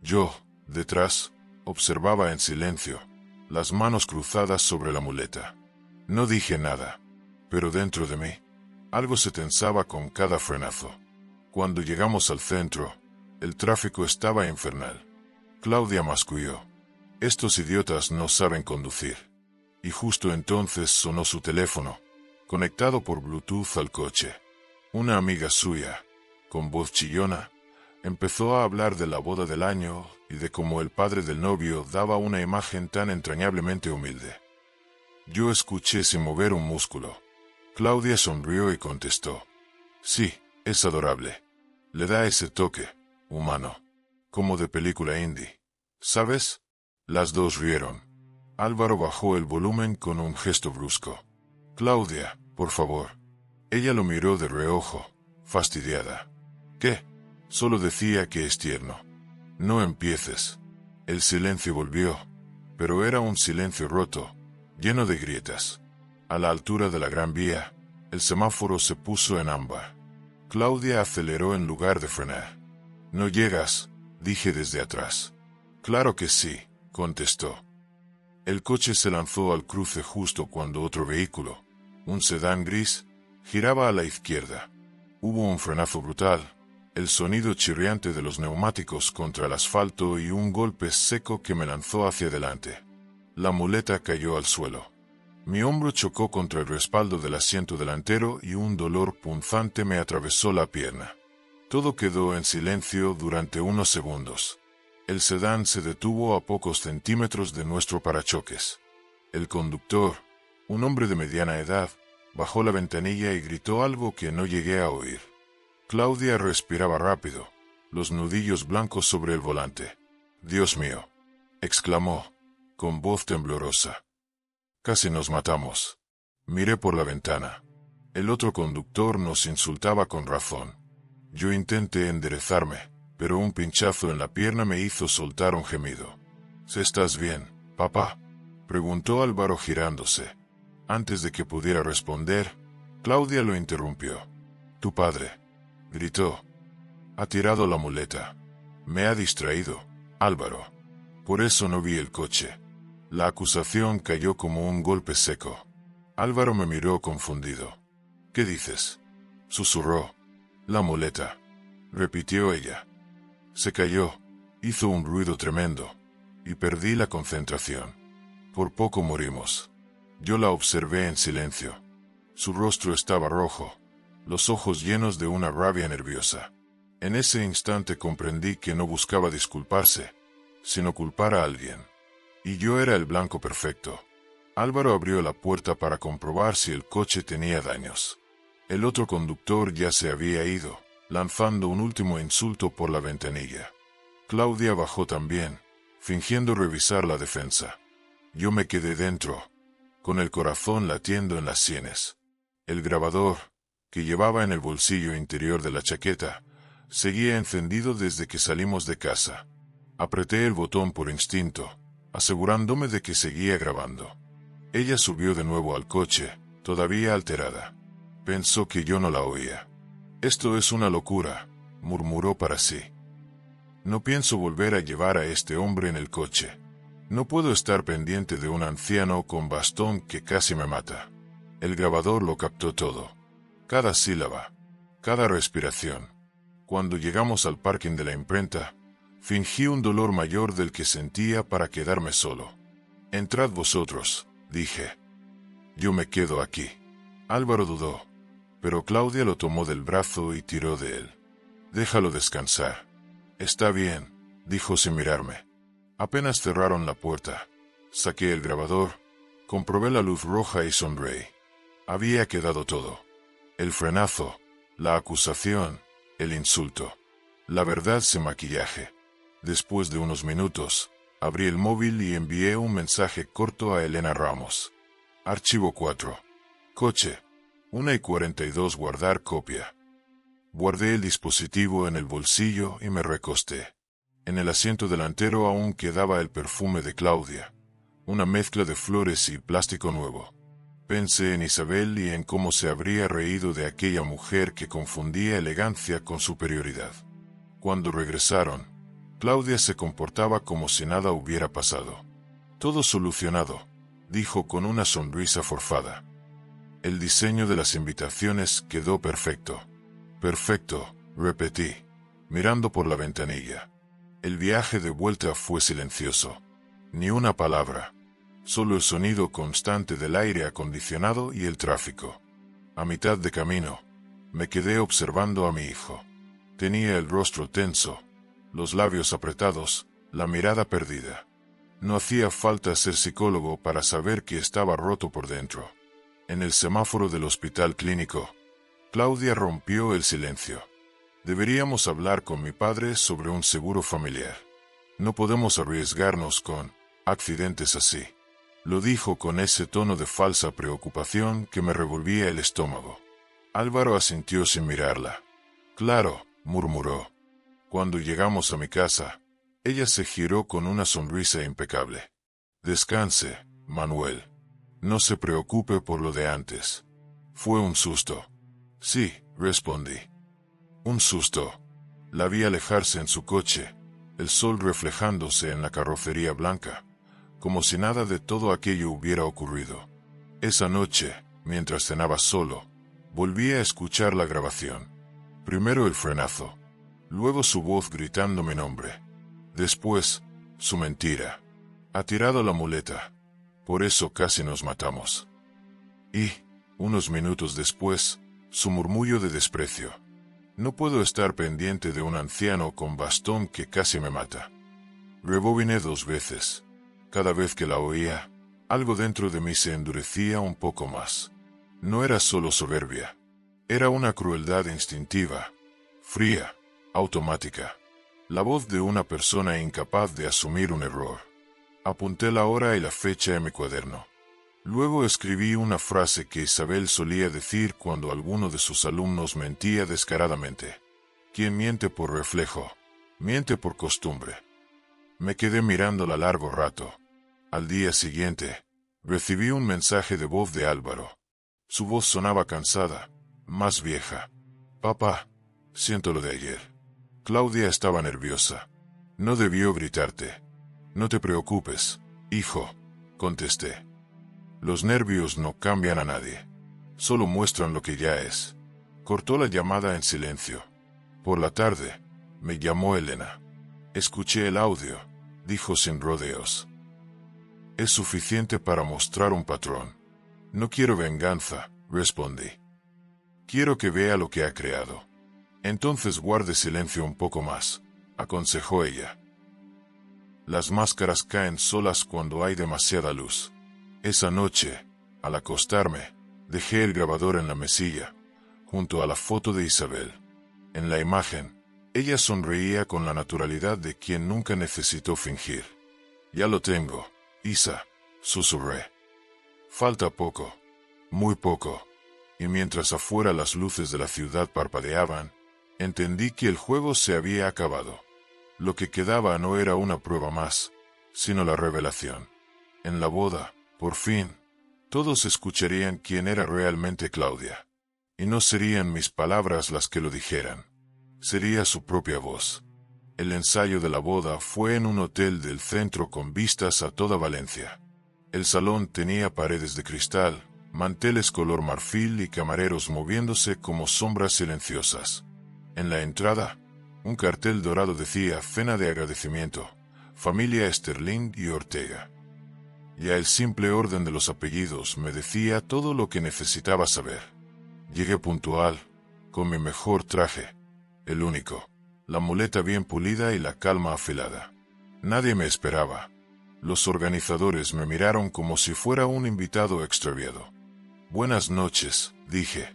Yo, detrás, observaba en silencio, las manos cruzadas sobre la muleta. No dije nada, pero dentro de mí, algo se tensaba con cada frenazo. Cuando llegamos al centro, el tráfico estaba infernal. Claudia masculló. Estos idiotas no saben conducir. Y justo entonces sonó su teléfono, conectado por Bluetooth al coche. Una amiga suya, con voz chillona, empezó a hablar de la boda del año y de cómo el padre del novio daba una imagen tan entrañablemente humilde. Yo escuché sin mover un músculo. Claudia sonrió y contestó. Sí, es adorable. Le da ese toque, humano, como de película indie. ¿Sabes? Las dos rieron. Álvaro bajó el volumen con un gesto brusco. Claudia, por favor. Ella lo miró de reojo, fastidiada. ¿Qué? Solo decía que es tierno. No empieces. El silencio volvió, pero era un silencio roto, lleno de grietas. A la altura de la Gran Vía, el semáforo se puso en ámbar. Claudia aceleró en lugar de frenar. No llegas, dije desde atrás. Claro que sí, contestó. El coche se lanzó al cruce justo cuando otro vehículo, un sedán gris, giraba a la izquierda. Hubo un frenazo brutal, el sonido chirriante de los neumáticos contra el asfalto y un golpe seco que me lanzó hacia adelante. La muleta cayó al suelo. Mi hombro chocó contra el respaldo del asiento delantero y un dolor punzante me atravesó la pierna. Todo quedó en silencio durante unos segundos. El sedán se detuvo a pocos centímetros de nuestro parachoques. El conductor, un hombre de mediana edad, bajó la ventanilla y gritó algo que no llegué a oír. Claudia respiraba rápido, los nudillos blancos sobre el volante. «Dios mío», exclamó, con voz temblorosa. «Casi nos matamos». Miré por la ventana. El otro conductor nos insultaba con razón. Yo intenté enderezarme, pero un pinchazo en la pierna me hizo soltar un gemido. «¿Estás bien, papá?», preguntó Álvaro girándose. Antes de que pudiera responder, Claudia lo interrumpió. «Tu padre», gritó. «Ha tirado la muleta. Me ha distraído, Álvaro. Por eso no vi el coche». La acusación cayó como un golpe seco. Álvaro me miró confundido. «¿Qué dices?», susurró. «La muleta», repitió ella. Se cayó, hizo un ruido tremendo, y perdí la concentración. Por poco morimos. Yo la observé en silencio. Su rostro estaba rojo, los ojos llenos de una rabia nerviosa. En ese instante comprendí que no buscaba disculparse, sino culpar a alguien. Y yo era el blanco perfecto. Álvaro abrió la puerta para comprobar si el coche tenía daños. El otro conductor ya se había ido, lanzando un último insulto por la ventanilla. Claudia bajó también, fingiendo revisar la defensa. Yo me quedé dentro, con el corazón latiendo en las sienes. El grabador, que llevaba en el bolsillo interior de la chaqueta, seguía encendido desde que salimos de casa. Apreté el botón por instinto, asegurándome de que seguía grabando. Ella subió de nuevo al coche, todavía alterada. Pensó que yo no la oía. «Esto es una locura», murmuró para sí. «No pienso volver a llevar a este hombre en el coche. No puedo estar pendiente de un anciano con bastón que casi me mata». El grabador lo captó todo. Cada sílaba, cada respiración. Cuando llegamos al parking de la imprenta, fingí un dolor mayor del que sentía para quedarme solo. «Entrad vosotros», dije. «Yo me quedo aquí». Álvaro dudó, pero Claudia lo tomó del brazo y tiró de él. «Déjalo descansar». «Está bien», dijo sin mirarme. Apenas cerraron la puerta. Saqué el grabador, comprobé la luz roja y sonreí. Había quedado todo. El frenazo, la acusación, el insulto. La verdad sin maquillaje. Después de unos minutos, abrí el móvil y envié un mensaje corto a Elena Ramos. Archivo 4. Coche. 1:42 guardar copia. Guardé el dispositivo en el bolsillo y me recosté. En el asiento delantero aún quedaba el perfume de Claudia, una mezcla de flores y plástico nuevo. Pensé en Isabel y en cómo se habría reído de aquella mujer que confundía elegancia con superioridad. Cuando regresaron, Claudia se comportaba como si nada hubiera pasado. «Todo solucionado», dijo con una sonrisa forzada. El diseño de las invitaciones quedó perfecto. «Perfecto», repetí, mirando por la ventanilla. El viaje de vuelta fue silencioso. Ni una palabra. Solo el sonido constante del aire acondicionado y el tráfico. A mitad de camino, me quedé observando a mi hijo. Tenía el rostro tenso, los labios apretados, la mirada perdida. No hacía falta ser psicólogo para saber que estaba roto por dentro. En el semáforo del hospital clínico, Claudia rompió el silencio. «Deberíamos hablar con mi padre sobre un seguro familiar. No podemos arriesgarnos con accidentes así». Lo dijo con ese tono de falsa preocupación que me revolvía el estómago. Álvaro asintió sin mirarla. «Claro», murmuró. Cuando llegamos a mi casa, ella se giró con una sonrisa impecable. «Descanse, Manuel. No se preocupe por lo de antes. Fue un susto». «Sí», respondí. «Un susto». La vi alejarse en su coche, el sol reflejándose en la carrocería blanca, como si nada de todo aquello hubiera ocurrido. Esa noche, mientras cenaba solo, volví a escuchar la grabación. Primero el frenazo, luego su voz gritando mi nombre. Después, su mentira. Ha tirado la muleta. Por eso casi nos matamos. Y, unos minutos después, su murmullo de desprecio. No puedo estar pendiente de un anciano con bastón que casi me mata. Rebobiné 2 veces. Cada vez que la oía, algo dentro de mí se endurecía un poco más. No era solo soberbia. Era una crueldad instintiva, fría, automática. La voz de una persona incapaz de asumir un error. Apunté la hora y la fecha en mi cuaderno. Luego escribí una frase que Isabel solía decir cuando alguno de sus alumnos mentía descaradamente. Quien miente por reflejo, miente por costumbre. Me quedé mirándola largo rato. Al día siguiente, recibí un mensaje de voz de Álvaro. Su voz sonaba cansada, más vieja. Papá, siento lo de ayer. Claudia estaba nerviosa. No debió gritarte. No te preocupes, hijo, contesté. Los nervios no cambian a nadie. Solo muestran lo que ya es. Cortó la llamada en silencio. Por la tarde, me llamó Elena. Escuché el audio, dijo sin rodeos. Es suficiente para mostrar un patrón. No quiero venganza, respondí. Quiero que vea lo que ha creado. Entonces guarde silencio un poco más, aconsejó ella. Las máscaras caen solas cuando hay demasiada luz. Esa noche, al acostarme, dejé el grabador en la mesilla, junto a la foto de Isabel. En la imagen, ella sonreía con la naturalidad de quien nunca necesitó fingir. Ya lo tengo, Isa, susurré. Falta poco, muy poco, y mientras afuera las luces de la ciudad parpadeaban, entendí que el juego se había acabado. Lo que quedaba no era una prueba más, sino la revelación. En la boda, por fin, todos escucharían quién era realmente Claudia. Y no serían mis palabras las que lo dijeran. Sería su propia voz. El ensayo de la boda fue en un hotel del centro con vistas a toda Valencia. El salón tenía paredes de cristal, manteles color marfil y camareros moviéndose como sombras silenciosas. En la entrada, un cartel dorado decía cena de agradecimiento, familia Sterling y Ortega. Ya el simple orden de los apellidos me decía todo lo que necesitaba saber. Llegué puntual, con mi mejor traje, el único, la muleta bien pulida y la calma afilada. Nadie me esperaba. Los organizadores me miraron como si fuera un invitado extraviado. Buenas noches, dije.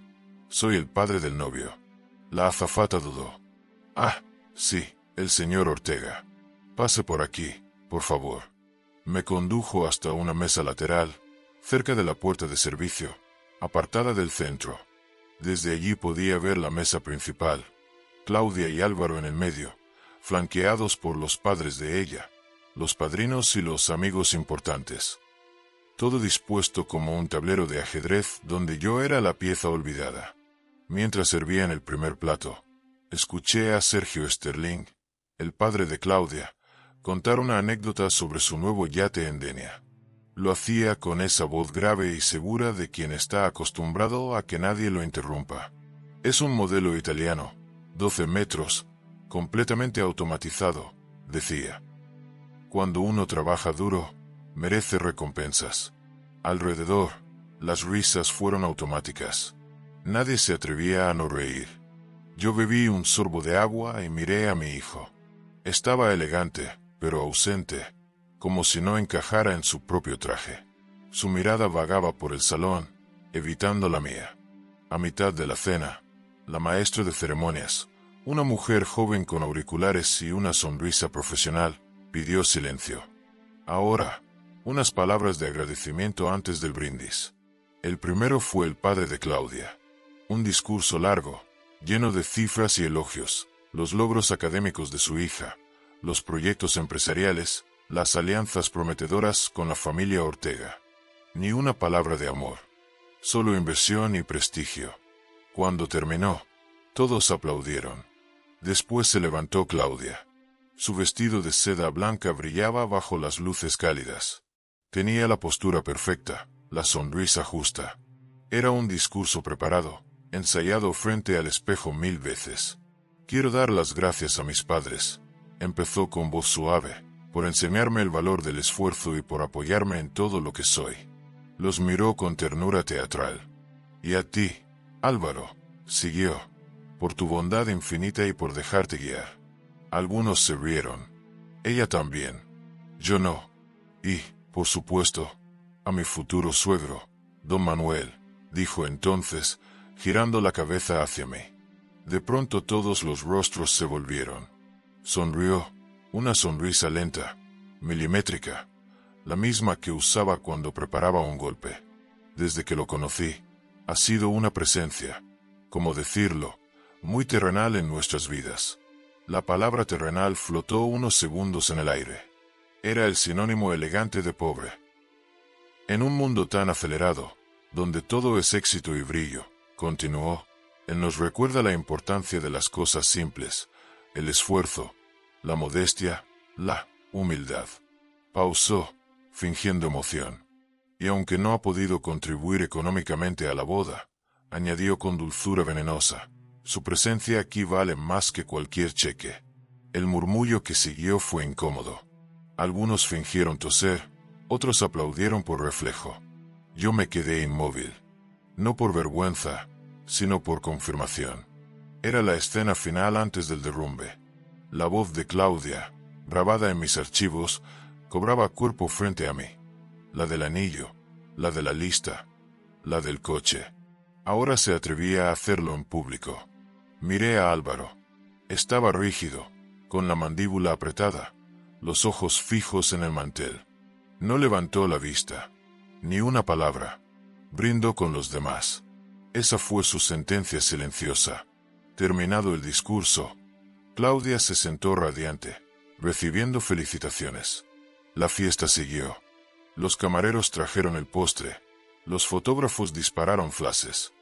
Soy el padre del novio. La azafata dudó. Ah, sí, el señor Ortega. Pase por aquí, por favor. Me condujo hasta una mesa lateral, cerca de la puerta de servicio, apartada del centro. Desde allí podía ver la mesa principal, Claudia y Álvaro en el medio, flanqueados por los padres de ella, los padrinos y los amigos importantes. Todo dispuesto como un tablero de ajedrez donde yo era la pieza olvidada. Mientras servían el primer plato, escuché a Sergio Sterling, el padre de Claudia, contar una anécdota sobre su nuevo yate en Denia. Lo hacía con esa voz grave y segura de quien está acostumbrado a que nadie lo interrumpa. Es un modelo italiano, 12 metros, completamente automatizado, decía. Cuando uno trabaja duro, merece recompensas. Alrededor, las risas fueron automáticas. Nadie se atrevía a no reír. Yo bebí un sorbo de agua y miré a mi hijo. Estaba elegante, pero ausente, como si no encajara en su propio traje. Su mirada vagaba por el salón, evitando la mía. A mitad de la cena, la maestra de ceremonias, una mujer joven con auriculares y una sonrisa profesional, pidió silencio. Ahora, unas palabras de agradecimiento antes del brindis. El primero fue el padre de Claudia. Un discurso largo, lleno de cifras y elogios, los logros académicos de su hija, los proyectos empresariales, las alianzas prometedoras con la familia Ortega. Ni una palabra de amor. Solo inversión y prestigio. Cuando terminó, todos aplaudieron. Después se levantó Claudia. Su vestido de seda blanca brillaba bajo las luces cálidas. Tenía la postura perfecta, la sonrisa justa. Era un discurso preparado, ensayado frente al espejo 1000 veces. Quiero dar las gracias a mis padres, empezó con voz suave, por enseñarme el valor del esfuerzo y por apoyarme en todo lo que soy. Los miró con ternura teatral. Y a ti, Álvaro, siguió, por tu bondad infinita y por dejarte guiar. Algunos se rieron. Ella también. Yo no. Y, por supuesto, a mi futuro suegro, don Manuel, dijo entonces, girando la cabeza hacia mí. De pronto todos los rostros se volvieron. Sonrió, una sonrisa lenta, milimétrica, la misma que usaba cuando preparaba un golpe. Desde que lo conocí, ha sido una presencia, como decirlo, muy terrenal en nuestras vidas. La palabra terrenal flotó unos segundos en el aire. Era el sinónimo elegante de pobre. En un mundo tan acelerado, donde todo es éxito y brillo, continuó, él nos recuerda la importancia de las cosas simples, el esfuerzo, la modestia, la humildad. Pausó, fingiendo emoción. Y aunque no ha podido contribuir económicamente a la boda, añadió con dulzura venenosa, su presencia aquí vale más que cualquier cheque. El murmullo que siguió fue incómodo. Algunos fingieron toser, otros aplaudieron por reflejo. Yo me quedé inmóvil. No por vergüenza, sino por confirmación. Era la escena final antes del derrumbe. La voz de Claudia, grabada en mis archivos, cobraba cuerpo frente a mí. La del anillo, la de la lista, la del coche. Ahora se atrevía a hacerlo en público. Miré a Álvaro. Estaba rígido, con la mandíbula apretada, los ojos fijos en el mantel. No levantó la vista. Ni una palabra. Brindó con los demás. Esa fue su sentencia silenciosa. Terminado el discurso, Claudia se sentó radiante, recibiendo felicitaciones. La fiesta siguió. Los camareros trajeron el postre, los fotógrafos dispararon flashes.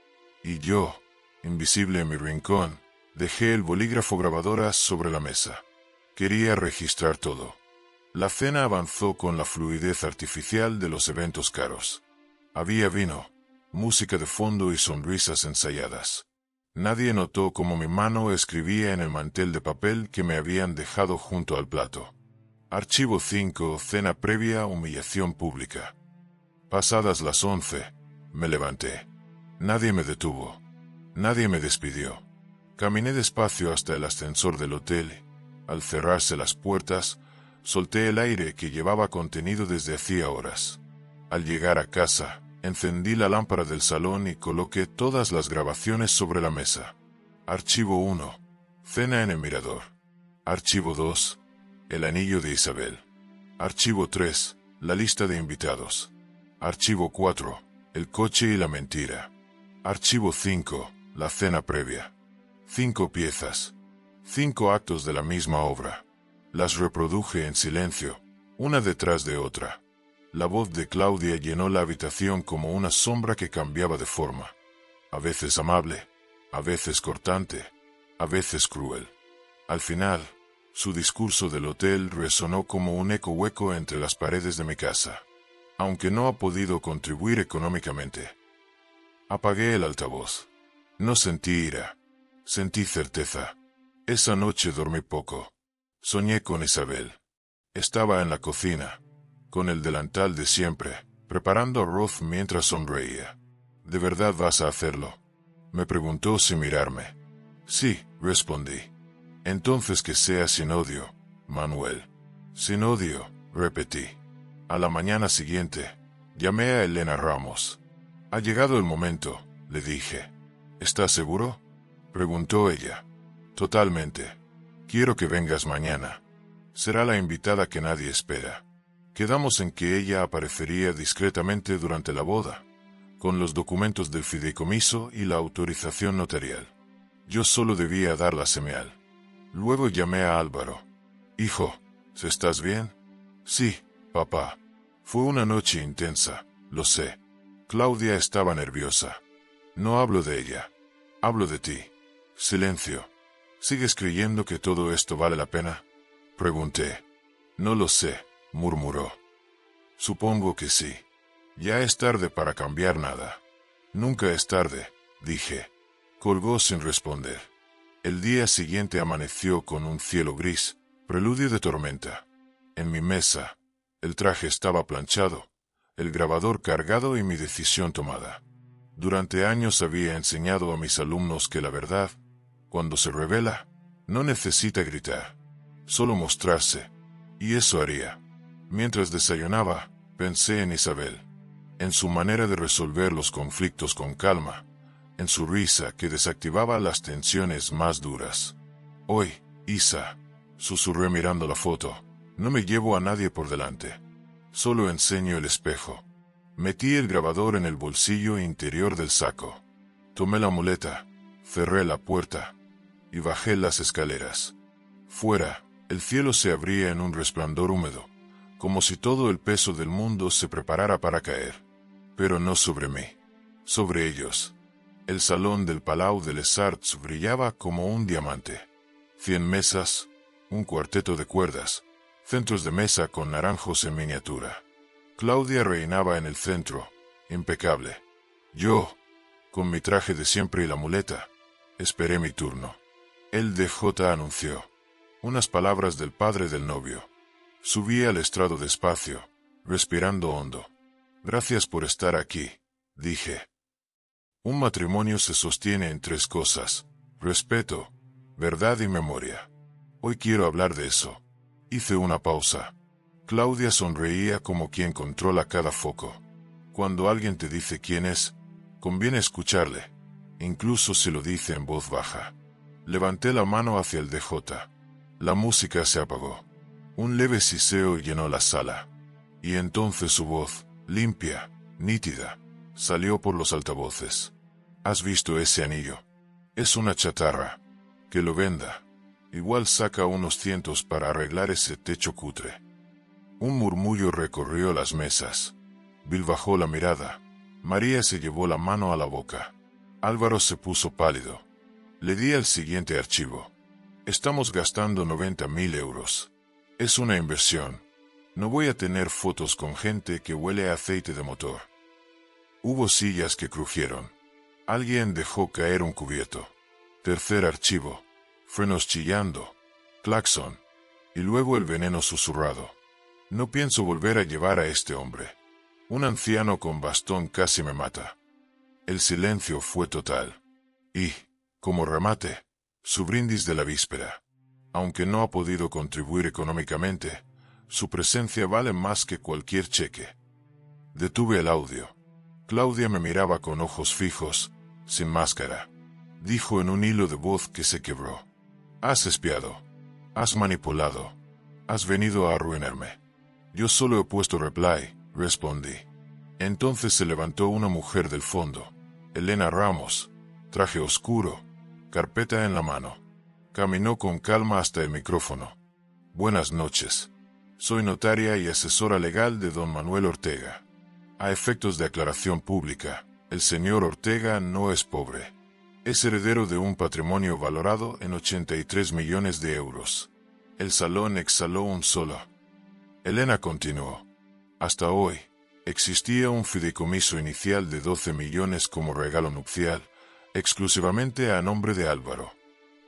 Y yo, invisible en mi rincón, dejé el bolígrafo grabadora sobre la mesa. Quería registrar todo. La cena avanzó con la fluidez artificial de los eventos caros. Había vino, música de fondo y sonrisas ensayadas. Nadie notó cómo mi mano escribía en el mantel de papel que me habían dejado junto al plato. Archivo 5, cena previa, humillación pública. Pasadas las 11, me levanté. Nadie me detuvo. Nadie me despidió. Caminé despacio hasta el ascensor del hotel. Al cerrarse las puertas, solté el aire que llevaba contenido desde hacía horas. Al llegar a casa, encendí la lámpara del salón y coloqué todas las grabaciones sobre la mesa. Archivo 1. Cena en el mirador. Archivo 2. El anillo de Isabel. Archivo 3. La lista de invitados. Archivo 4. El coche y la mentira. Archivo 5. La cena previa. 5 piezas. 5 actos de la misma obra. Las reproduje en silencio, una detrás de otra. La voz de Claudia llenó la habitación como una sombra que cambiaba de forma. A veces amable, a veces cortante, a veces cruel. Al final, su discurso del hotel resonó como un eco hueco entre las paredes de mi casa. Aunque no ha podido contribuir económicamente. Apagué el altavoz. No sentí ira. Sentí certeza. Esa noche dormí poco. Soñé con Isabel. Estaba en la cocina, con el delantal de siempre, preparando arroz mientras sonreía. ¿De verdad vas a hacerlo?, me preguntó sin mirarme. Sí, respondí. Entonces que sea sin odio, Manuel. Sin odio, repetí. A la mañana siguiente, llamé a Elena Ramos. Ha llegado el momento, le dije. ¿Estás seguro?, preguntó ella. Totalmente. Quiero que vengas mañana. Será la invitada que nadie espera. Quedamos en que ella aparecería discretamente durante la boda, con los documentos del fideicomiso y la autorización notarial. Yo solo debía dar la señal. Luego llamé a Álvaro. Hijo, ¿estás bien? Sí, papá. Fue una noche intensa, lo sé. Claudia estaba nerviosa. No hablo de ella. Hablo de ti. Silencio. ¿Sigues creyendo que todo esto vale la pena? Pregunté. No lo sé, murmuró. Supongo que sí. Ya es tarde para cambiar nada. Nunca es tarde, dije. Colgó sin responder. El día siguiente amaneció con un cielo gris, preludio de tormenta. En mi mesa, el traje estaba planchado, el grabador cargado y mi decisión tomada. Durante años había enseñado a mis alumnos que la verdad, cuando se revela, no necesita gritar, solo mostrarse, y eso haría. Mientras desayunaba, pensé en Isabel, en su manera de resolver los conflictos con calma, en su risa que desactivaba las tensiones más duras. Hoy, Isa, susurré mirando la foto, no me llevo a nadie por delante. Solo enseño el espejo. Metí el grabador en el bolsillo interior del saco. Tomé la muleta, cerré la puerta y bajé las escaleras. Fuera, el cielo se abría en un resplandor húmedo, como si todo el peso del mundo se preparara para caer. Pero no sobre mí, sobre ellos. El salón del Palau de les Arts brillaba como un diamante. 100 mesas, un cuarteto de cuerdas, centros de mesa con naranjos en miniatura. Claudia reinaba en el centro, impecable. Yo, con mi traje de siempre y la muleta, esperé mi turno. El DJ anunció. Unas palabras del padre del novio. Subí al estrado despacio, respirando hondo. Gracias por estar aquí, dije. Un matrimonio se sostiene en 3 cosas: respeto, verdad y memoria. Hoy quiero hablar de eso. Hice una pausa. Claudia sonreía como quien controla cada foco. Cuando alguien te dice quién es, conviene escucharle, incluso si lo dice en voz baja. Levanté la mano hacia el DJ. La música se apagó. Un leve siseo llenó la sala. Y entonces su voz, limpia, nítida, salió por los altavoces. ¿Has visto ese anillo? Es una chatarra. Que lo venda. Igual saca unos cientos para arreglar ese techo cutre. Un murmullo recorrió las mesas. Bill bajó la mirada. María se llevó la mano a la boca. Álvaro se puso pálido. Le di el siguiente archivo. Estamos gastando 90.000 euros. Es una inversión. No voy a tener fotos con gente que huele a aceite de motor. Hubo sillas que crujieron. Alguien dejó caer un cubierto. Tercer archivo. Frenos chillando. Claxon. Y luego el veneno susurrado. No pienso volver a llevar a este hombre. Un anciano con bastón casi me mata. El silencio fue total. Y, como remate, su brindis de la víspera. Aunque no ha podido contribuir económicamente, su presencia vale más que cualquier cheque. Detuve el audio. Claudia me miraba con ojos fijos, sin máscara. Dijo en un hilo de voz que se quebró. Has espiado. Has manipulado. Has venido a arruinarme. Yo solo he puesto reply, respondí. Entonces se levantó una mujer del fondo. Elena Ramos. Traje oscuro. Carpeta en la mano. Caminó con calma hasta el micrófono. Buenas noches. Soy notaria y asesora legal de don Manuel Ortega. A efectos de aclaración pública, el señor Ortega no es pobre. Es heredero de un patrimonio valorado en 83 millones de euros. El salón exhaló un solo. Elena continuó. Hasta hoy, existía un fideicomiso inicial de 12 millones como regalo nupcial, exclusivamente a nombre de Álvaro.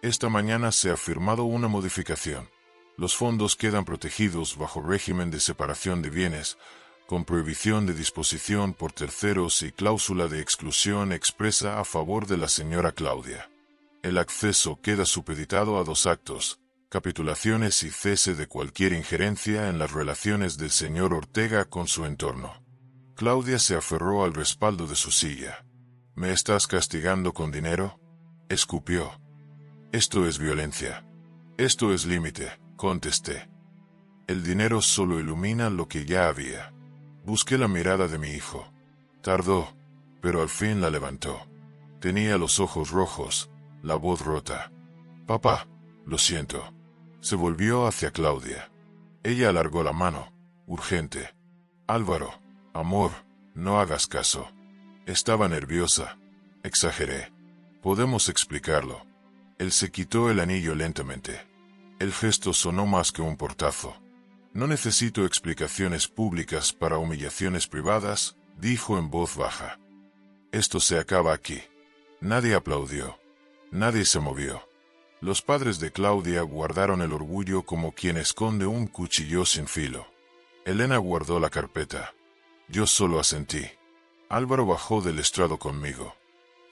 Esta mañana se ha firmado una modificación. Los fondos quedan protegidos bajo régimen de separación de bienes, con prohibición de disposición por terceros y cláusula de exclusión expresa a favor de la señora Claudia. El acceso queda supeditado a 2 actos: capitulaciones y cese de cualquier injerencia en las relaciones del señor Ortega con su entorno. Claudia se aferró al respaldo de su silla. ¿Me estás castigando con dinero?, escupió. Esto es violencia. Esto es límite, contesté. El dinero solo ilumina lo que ya había. Busqué la mirada de mi hijo. Tardó, pero al fin la levantó. Tenía los ojos rojos, la voz rota. Papá, lo siento. Se volvió hacia Claudia. Ella alargó la mano, urgente. Álvaro, amor, no hagas caso. Estaba nerviosa. Exageré. Podemos explicarlo. Él se quitó el anillo lentamente. El gesto sonó más que un portazo. No necesito explicaciones públicas para humillaciones privadas, dijo en voz baja. Esto se acaba aquí. Nadie aplaudió. Nadie se movió. Los padres de Claudia guardaron el orgullo como quien esconde un cuchillo sin filo. Elena guardó la carpeta. Yo solo asentí. Álvaro bajó del estrado conmigo.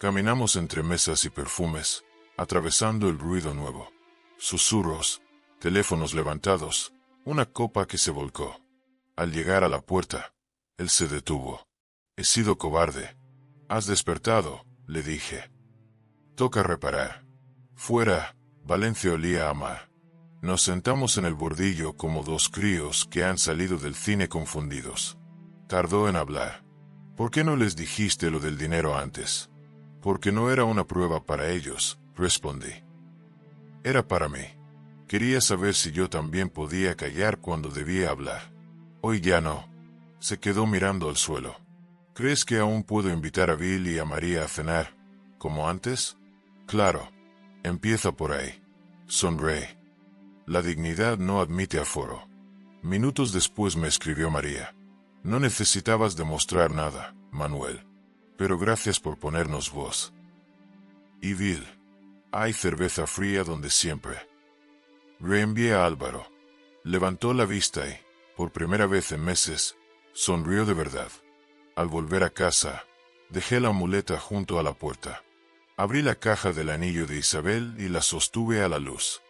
Caminamos entre mesas y perfumes, atravesando el ruido nuevo. Susurros, teléfonos levantados, una copa que se volcó. Al llegar a la puerta, él se detuvo. He sido cobarde. Has despertado, le dije. Toca reparar. Fuera, Valencia olía a mar. Nos sentamos en el bordillo como dos críos que han salido del cine confundidos. Tardó en hablar. ¿Por qué no les dijiste lo del dinero antes? Porque no era una prueba para ellos, respondí. Era para mí. Quería saber si yo también podía callar cuando debía hablar. Hoy ya no. Se quedó mirando al suelo. ¿Crees que aún puedo invitar a Bill y a María a cenar, como antes? Claro. Empieza por ahí. Sonreí. La dignidad no admite aforo. Minutos después me escribió María. No necesitabas demostrar nada, Manuel. Pero gracias por ponernos voz. Y Bill. Hay cerveza fría donde siempre. Reenvié a Álvaro. Levantó la vista y, por primera vez en meses, sonrió de verdad. Al volver a casa, dejé la muleta junto a la puerta. Abrí la caja del anillo de Isabel y la sostuve a la luz.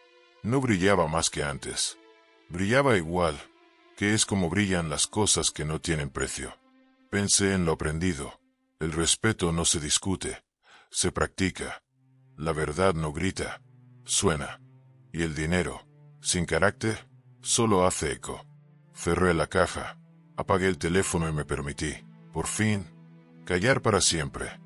No brillaba más que antes. Brillaba igual, que es como brillan las cosas que no tienen precio. Pensé en lo aprendido. El respeto no se discute, se practica. La verdad no grita, suena. Y el dinero, sin carácter, solo hace eco. Cerré la caja, apagué el teléfono y me permití, por fin, callar para siempre.